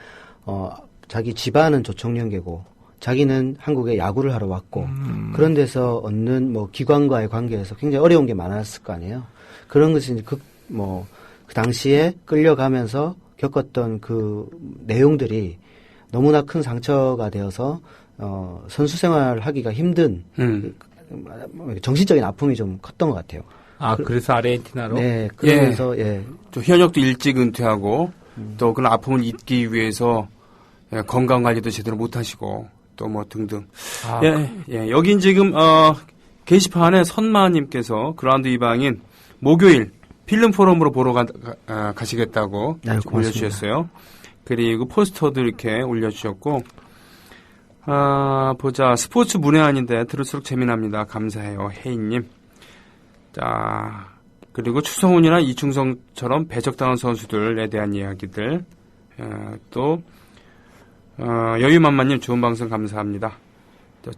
자기 집안은 조총련계고 자기는 한국에 야구를 하러 왔고 그런 데서 얻는 기관과의 관계에서 굉장히 어려운 게 많았을 거 아니에요. 그런 것이 이제 그 당시에 끌려가면서 겪었던 그 내용들이 너무나 큰 상처가 되어서 선수 생활하기가 힘든 정신적인 아픔이 좀 컸던 것 같아요. 그래서 아르헨티나로? 네, 그러면서 또 현역도 일찍 은퇴하고 또 그런 아픔을 잊기 위해서 건강 관리도 제대로 못 하시고 또 뭐 등등. 여긴 지금 게시판에 선마님께서 그라운드 이방인 목요일 필름 포럼으로 보러 가시겠다고 올려주셨어요. 그리고 포스터도 이렇게 올려주셨고, 보자. 스포츠 문외한인데 들을수록 재미납니다. 감사해요. 혜인님. 자, 그리고 추성훈이나 이충성처럼 배척당한 선수들에 대한 이야기들, 또, 여유만만님 좋은 방송 감사합니다.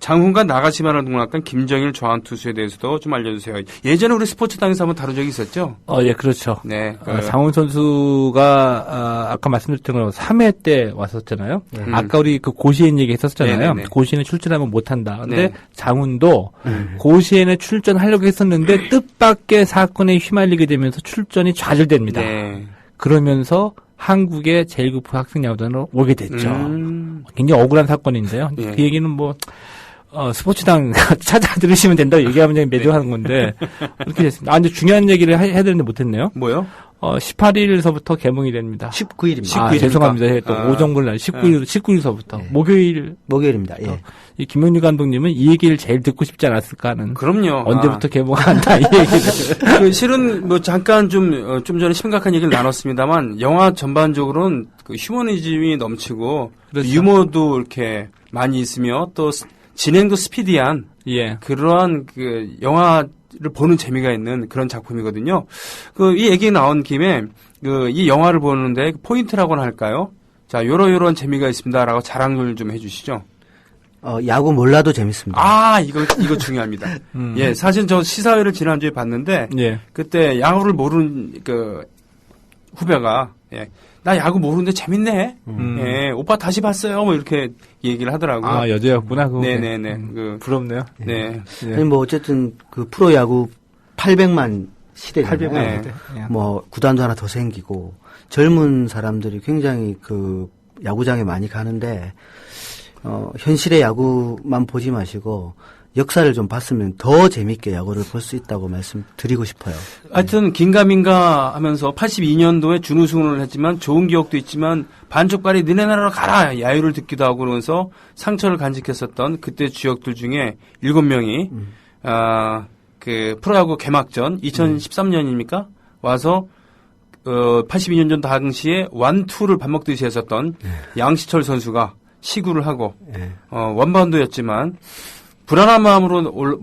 장훈과 나가시마를 등록한 김정일 좌완 투수에 대해서도 좀 알려주세요. 예전에 우리 스포츠당에서 한번 다룬 적이 있었죠? 예, 그렇죠. 네. 장훈 선수가 아까 말씀드렸던 것처럼 3회 때 왔었잖아요. 아까 우리 그 고시엔 얘기 했었잖아요. 네네네. 고시엔에 출전하면 못한다. 근데 네. 장훈도 고시엔에 출전하려고 했었는데 뜻밖의 사건에 휘말리게 되면서 출전이 좌절됩니다. 네. 그러면서 한국의 제1급 학생야구단으로 오게 됐죠. 굉장히 억울한 사건인데요. 예. 그 얘기는 뭐 스포츠당 찾아 들으시면 된다고 얘기하면 그냥 매도하는 건데 이렇게 됐습니다. 근데 중요한 얘기를 해야 되는데 못했네요. 뭐요? 18일서부터 개봉이 됩니다. 19일입니다. 죄송합니다. 또 오정불 날 19일서부터 목요일입니다. 예. 이 김용규 감독님은 이 얘기를 제일 듣고 싶지 않았을까 하는. 그럼요. 언제부터 개봉한다 이 얘기를. 그 실은 뭐 잠깐 좀 전에 심각한 얘기를 나눴습니다만 영화 전반적으로는 그 휴머니즘이 넘치고 그렇죠. 유머도 이렇게 많이 있으며 또 진행도 스피디한 그러한 그 영화를 보는 재미가 있는 그런 작품이거든요. 그 이 얘기 나온 김에 그 이 영화를 보는데 포인트라고나 할까요? 자, 요런 재미가 있습니다라고 자랑을 좀 해주시죠. 야구 몰라도 재밌습니다. 이거 중요합니다. 예, 사실 저 시사회를 지난주에 봤는데, 그때 야구를 모르는 그 후배가, 나 야구 모르는데 재밌네? 예, 오빠 다시 봤어요? 뭐 이렇게 얘기를 하더라고요. 여자였구나, 그거. 네네네. 부럽네요. 네. 아니, 뭐, 어쨌든, 그 프로야구 800만 시대잖아요. 800만 시대. 뭐, 구단도 하나 더 생기고, 젊은 사람들이 굉장히 그, 야구장에 많이 가는데, 현실의 야구만 보지 마시고 역사를 좀 봤으면 더 재밌게 야구를 볼 수 있다고 말씀드리고 싶어요. 하여튼 긴가민가 하면서 82년도에 준우승을 했지만 좋은 기억도 있지만 반쪽발이 너네 나라로 가라 야유를 듣기도 하고 그러면서 상처를 간직했었던 그때 주역들 중에 7명이 그 프로야구 개막전 2013년입니까? 와서 82년 전 당시에 완투를 밥 먹듯이 했었던 양시철 선수가 시구를 하고 원바운드였지만 불안한 마음으로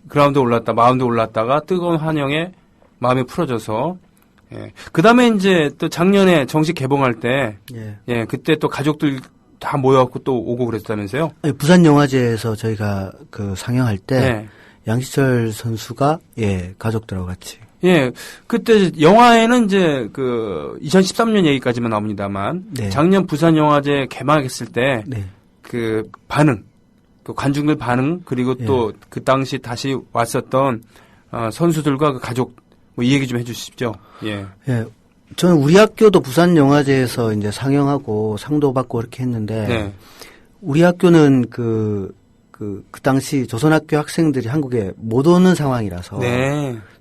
그라운드에 올랐다 마운드에 올랐다가 뜨거운 환영에 마음이 풀어져서 그다음에 이제 또 작년에 정식 개봉할 때 그때 또 가족들 다 모여갖고 또 오고 그랬다면서요? 부산 영화제에서 저희가 그 상영할 때 양시철 선수가 가족들하고 같이 그때 영화에는 이제 그 2013년 얘기까지만 나옵니다만 작년 부산 영화제 개막했을 때 그 반응, 그 관중들 반응 그리고 또 그 당시 다시 왔었던 선수들과 그 가족 뭐 이 얘기 좀 해주십시오. 저는 우리 학교도 부산 영화제에서 이제 상영하고 상도 받고 이렇게 했는데 우리 학교는 그 당시 조선학교 학생들이 한국에 못 오는 상황이라서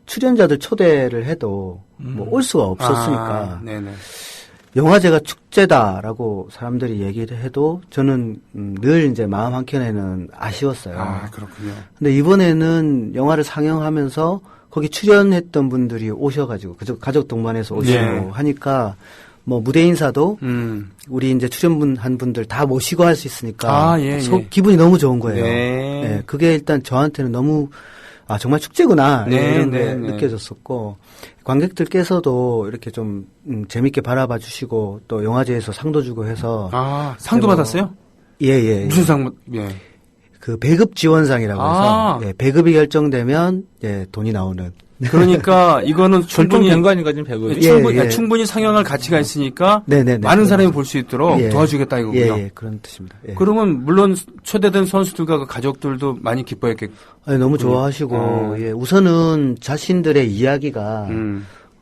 출연자들 초대를 해도 뭐 올 수가 없었으니까 영화제가 축제다라고 사람들이 얘기를 해도 저는 늘 이제 마음 한켠에는 아쉬웠어요. 그렇군요. 근데 이번에는 영화를 상영하면서 거기 출연했던 분들이 오셔가지고 가족 동반해서 오시고 하니까 뭐 무대 인사도 우리 이제 출연한 분들 다 모시고 할 수 있으니까 기분이 너무 좋은 거예요. 그게 일단 저한테는 너무 정말 축제구나 이런 게 느껴졌었고 관객들께서도 이렇게 좀 재밌게 바라봐 주시고 또 영화제에서 상도 주고 해서 상도 받았어요? 무슨 상? 그 배급 지원상이라고 해서 배급이 결정되면 돈이 나오는. 그러니까 이거는 충분히 된 거 아닌가 지금 배급이? 충분히 상영할 가치가 있으니까 많은 사람이 볼 수 있도록 도와주겠다 이거군요. 그런 뜻입니다. 그러면 물론 초대된 선수들과 그 가족들도 많이 기뻐했겠고. 너무 좋아하시고 우선은 자신들의 이야기가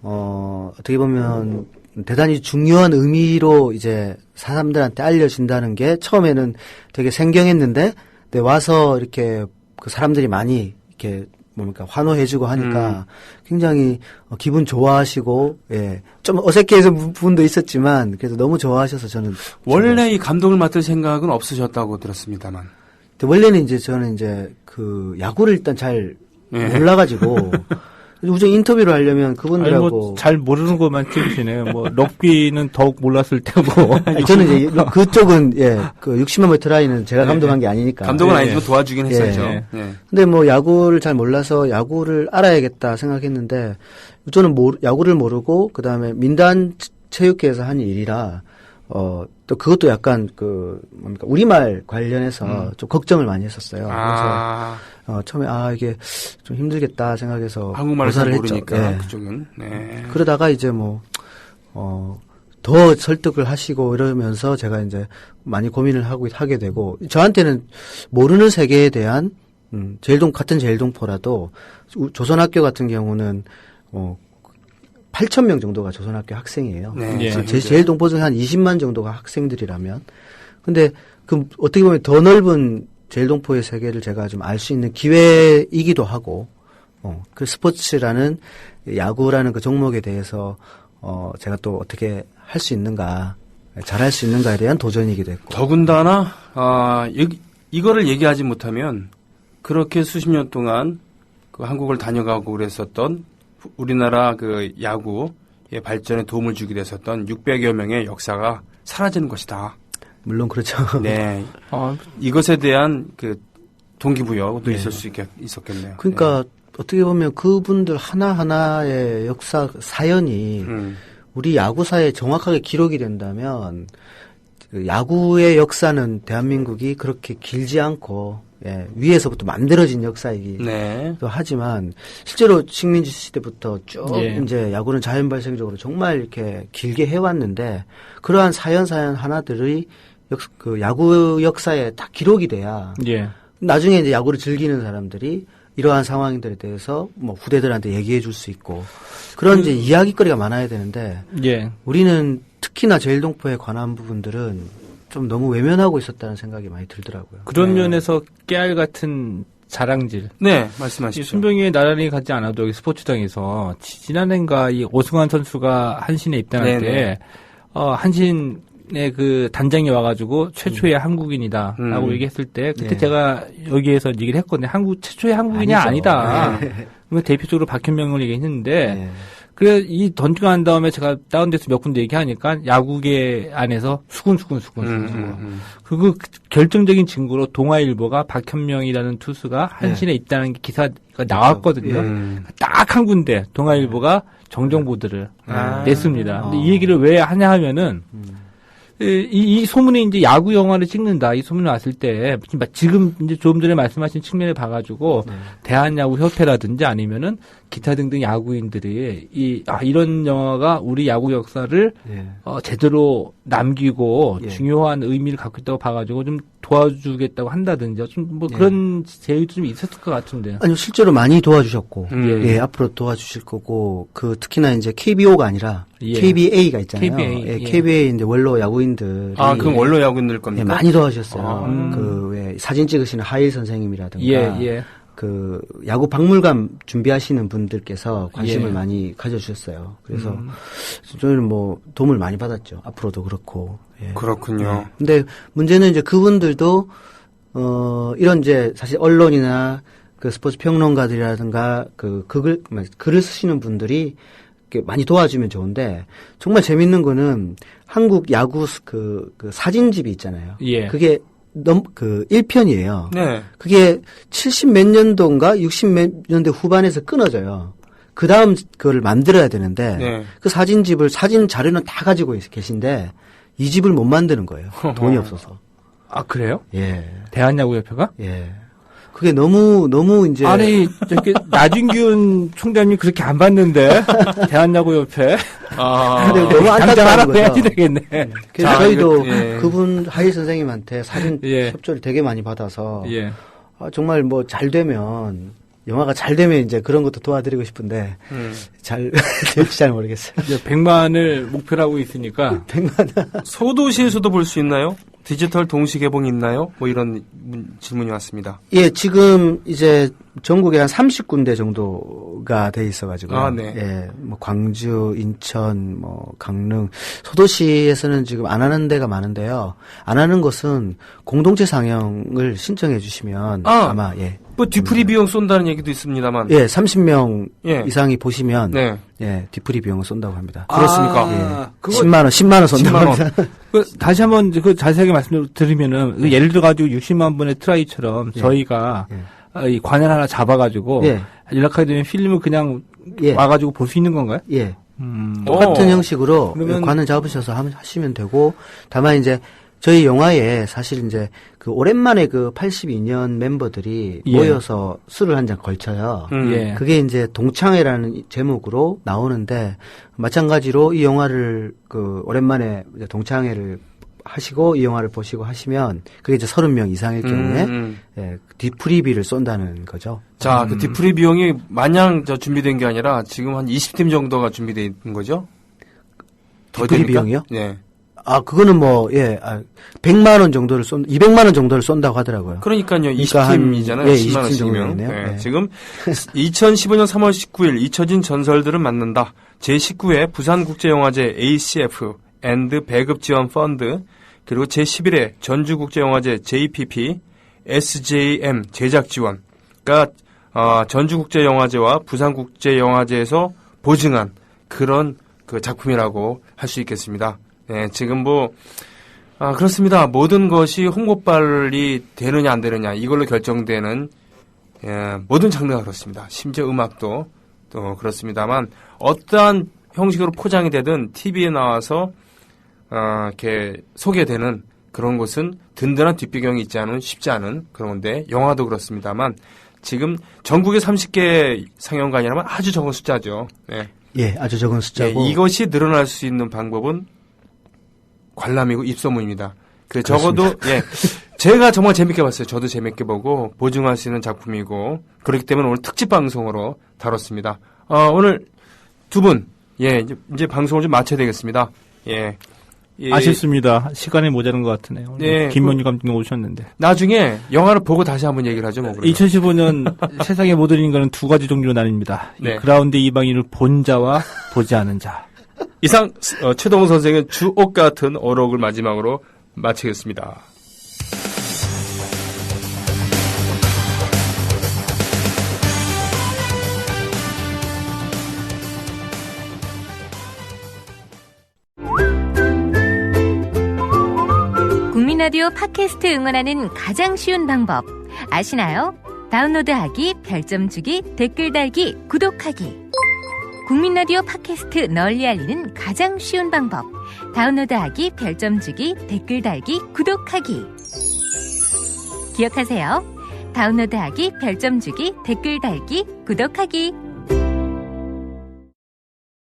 어떻게 보면 대단히 중요한 의미로 이제 사람들한테 알려진다는 게 처음에는 되게 생경했는데, 근데 와서 이렇게 그 사람들이 많이 이렇게 뭡니까 환호해주고 하니까 굉장히 기분 좋아하시고, 예, 좀 어색해서 부분도 있었지만 그래도 너무 좋아하셔서 저는 원래 이 감독을 맡을 생각은 없으셨다고 들었습니다만. 근데 원래는 이제 저는 이제 그 야구를 일단 잘 몰라가지고 우선 인터뷰를 하려면 그분들하고 잘 모르는 것만 찍으시네요. 뭐 럭비는 더욱 몰랐을 테고. 아니, 저는 이제 그쪽은 그 60만 미터 라인은 제가 감독한 게 아니니까. 감독은 예, 아니지만 도와주긴 했었죠. 예. 예. 근데 뭐 야구를 잘 몰라서 야구를 알아야겠다 생각했는데 저는 야구를 모르고 그다음에 민단 체육회에서 한 일이라 또 그것도 약간 뭡니까 우리말 관련해서 좀 걱정을 많이 했었어요. 그래서 처음에 이게 좀 힘들겠다 생각해서 한국말을 잘 고사를 모르니까 했죠. 네. 그쪽은. 네. 그러다가 이제 더 설득을 하시고 이러면서 제가 이제 많이 고민을 하게 되고, 저한테는 모르는 세계에 대한 같은 제일동포라도 조선학교 같은 경우는 8,000명 정도가 조선학교 학생이에요. 네. 예. 제일동포 중에 한 20만 정도가 학생들이라면, 근데 어떻게 보면 더 넓은 제일동포의 세계를 제가 좀 알 수 있는 기회이기도 하고, 그 스포츠라는 야구라는 그 종목에 대해서 제가 또 어떻게 할 수 있는가, 잘할 수 있는가에 대한 도전이기도 했고. 더군다나 이거를 얘기하지 못하면 그렇게 수십 년 동안 그 한국을 다녀가고 그랬었던 우리나라 그 야구의 발전에 도움을 주기도 했었던 600여 명의 역사가 사라지는 것이다. 물론 그렇죠. 네. 이것에 대한 그 동기부여도 있을 수 있었겠네요. 그러니까 어떻게 보면 그분들 하나하나의 역사 사연이 우리 야구사에 정확하게 기록이 된다면 그 야구의 역사는 대한민국이 그렇게 길지 않고 위에서부터 만들어진 역사이기도 네. 하지만 실제로 식민지 시대부터 쭉 예. 이제 야구는 자연 발생적으로 정말 이렇게 길게 해왔는데 그러한 사연 하나들이 그 야구 역사에 딱 기록이 돼야 예. 나중에 이제 야구를 즐기는 사람들이 이러한 상황들에 대해서 뭐 후대들한테 얘기해 줄 수 있고 그런 이제 이야기거리가 많아야 되는데 예. 우리는 특히나 제일동포에 관한 부분들은 좀 너무 외면하고 있었다는 생각이 많이 들더라고요. 그런 면에서 깨알 같은 자랑질. 네, 이 말씀하십시오. 순병이에 나란히 가지 않아도 여기 스포츠장에서 지난해인가 이 오승환 선수가 한신에 입단할 네네. 때 한신의 그 단장이 와가지고 최초의 한국인이다라고 얘기했을 때 그때 네. 제가 여기에서 얘기를 했거든요. 최초의 한국인이 아니죠. 아니다. 그러면 대표적으로 박현명을 얘기했는데 네. 그래 이 던지고 난 다음에 제가 다운돼서 몇 군데 얘기하니까 야구계 안에서 수군수군. 그리고 결정적인 증거로 동아일보가 박현명이라는 투수가 한신에 있다는 기사가 나왔거든요. 딱 한 군데 동아일보가 정정보도를 냈습니다. 근데 이 얘기를 왜 하냐 하면은 이 소문이 이제 야구 영화를 찍는다. 이 소문이 왔을 때 지금 이제 조금 전에 말씀하신 측면을 봐가지고 대한야구협회라든지 아니면은 기타 등등 야구인들이 이런 영화가 우리 야구 역사를 제대로 남기고 중요한 의미를 갖고 있다고 봐가지고 좀 도와주겠다고 한다든지 좀 뭐 그런 제의도 좀 있었을 것 같은데. 아니요, 실제로 많이 도와주셨고, 앞으로 도와주실 거고, 특히나 이제 KBO가 아니라, KBA가 있잖아요. KBA 이제 원로 야구인들이. 그럼 원로 야구인들 겁니까? 많이 도와주셨어요. 왜 사진 찍으시는 하일 선생님이라든가. 그 야구 박물관 준비하시는 분들께서 관심을 많이 가져주셨어요. 그래서 저희는 뭐 도움을 많이 받았죠. 앞으로도 그렇고. 그렇군요. 근데 문제는 이제 그분들도 이런 이제 사실 언론이나 그 스포츠 평론가들이라든가 글을 쓰시는 분들이 이렇게 많이 도와주면 좋은데 정말 재밌는 거는 한국 야구 그 사진집이 있잖아요. 그게 1편이에요. 네. 그게 70 몇 년도인가 60 몇 년대 후반에서 끊어져요. 그 다음 그거를 만들어야 되는데, 그 사진 자료는 다 가지고 계신데, 이 집을 못 만드는 거예요. 돈이 없어서. 아, 그래요? 예. 대한야구협회가? 예. 그게 너무 이제. 아니, 저기, 나진균 총장님 그렇게 안 봤는데, 대한야구협회. 근데 너무 안타까운 해야 거죠. 되겠네. 그래서 저희도 그분 하일 선생님한테 사진 협조를 되게 많이 받아서, 정말 뭐 잘 되면 영화가 잘 되면 이제 그런 것도 도와드리고 싶은데 잘 될지 잘 모르겠어요. 이제 100만을 목표로 하고 있으니까 소도시에서도 볼 수 있나요? 디지털 동시 개봉이 있나요? 뭐 이런 질문이 왔습니다. 예, 지금 이제 전국에 한 30군데 정도가 돼 있어가지고. 아, 네. 예, 뭐 광주, 인천, 뭐 강릉, 소도시에서는 지금 안 하는 데가 많은데요. 안 하는 것은 공동체 상영을 신청해 주시면 아마 예. 뭐 뒤풀이 비용 쏜다는 얘기도 있습니다만. 예, 30명 예. 이상이 보시면 네. 예, 뒤풀이 비용을 쏜다고 합니다. 그렇습니까? 예. 10만 원 쏜다고 10만 원. 합니다. 다시 한번 그 자세하게 말씀드리면은 예를 들어 가지고 60만 분의 트라이처럼 저희가 이 관을 하나 잡아가지고 연락하게 되면 필름을 그냥 와가지고 볼 수 있는 건가요? 예. 똑같은 형식으로 그러면 관을 잡으셔서 하시면 되고, 다만 이제 저희 영화에 사실 이제 그 오랜만에 그 82년 멤버들이 모여서 술을 한 잔 걸쳐요. 예. 그게 이제 동창회라는 제목으로 나오는데, 마찬가지로 이 영화를 그 오랜만에 이제 동창회를 하시고 이 영화를 보시고 하시면 그게 이제 30명 이상일 경우에 예, 뒤풀이비를 쏜다는 거죠. 자, 그 뒤풀이 비용이 마냥 준비된 게 아니라 지금 한 20팀 정도가 준비되어 있는 거죠? 더 뒤풀이 됩니까? 비용이요? 네. 아, 그거는 뭐, 100만 원 정도를 200만 원 정도를 쏜다고 하더라고요. 그러니까요. 그러니까 20팀이잖아요. 예, 10만 20팀 원씩이면. 정도네요. 네. 네. 지금 2015년 3월 19일 잊혀진 전설들을 만난다. 제19회 부산국제영화제 ACF 앤드 배급 지원 펀드, 그리고 제11회 전주국제영화제 JPP SJM 제작 지원. 그러니까 전주국제영화제와 부산국제영화제에서 보증한 그런 그 작품이라고 할 수 있겠습니다. 네, 지금 그렇습니다. 모든 것이 홍보빨이 되느냐 안 되느냐 이걸로 결정되는 모든 장르가 그렇습니다. 심지어 음악도 또 그렇습니다만 어떠한 형식으로 포장이 되든 TV에 나와서 이렇게 소개되는 그런 것은 든든한 뒷배경이 있지 않은 쉽지 않은 그런 건데 영화도 그렇습니다만 지금 전국에 30개 상영관이라면 아주 적은 숫자죠. 네. 예, 아주 적은 숫자고. 네, 이것이 늘어날 수 있는 방법은 관람이고 입소문입니다. 적어도 제가 정말 재밌게 봤어요. 저도 재밌게 보고 보증할 수 있는 작품이고 그렇기 때문에 오늘 특집 방송으로 다뤘습니다. 오늘 두 분 이제 방송을 좀 마쳐야 되겠습니다. 아쉽습니다. 시간이 모자란 것 같으네요. 네, 김mon유 감독님 오셨는데. 나중에 영화를 보고 다시 한번 얘기를 하죠. 뭐 2015년 세상의 모든 인간은 두 가지 종류로 나뉩니다. 네. 그라운드 이방인을 본 자와 보지 않은 자. 이상 최동훈 선생의 주옥 같은 어록을 마지막으로 마치겠습니다. 국민라디오 팟캐스트 응원하는 가장 쉬운 방법 아시나요? 다운로드하기, 별점 주기, 댓글 달기, 구독하기. 국민라디오 팟캐스트 널리 알리는 가장 쉬운 방법. 다운로드하기, 별점 주기, 댓글 달기, 구독하기. 기억하세요. 다운로드하기, 별점 주기, 댓글 달기, 구독하기.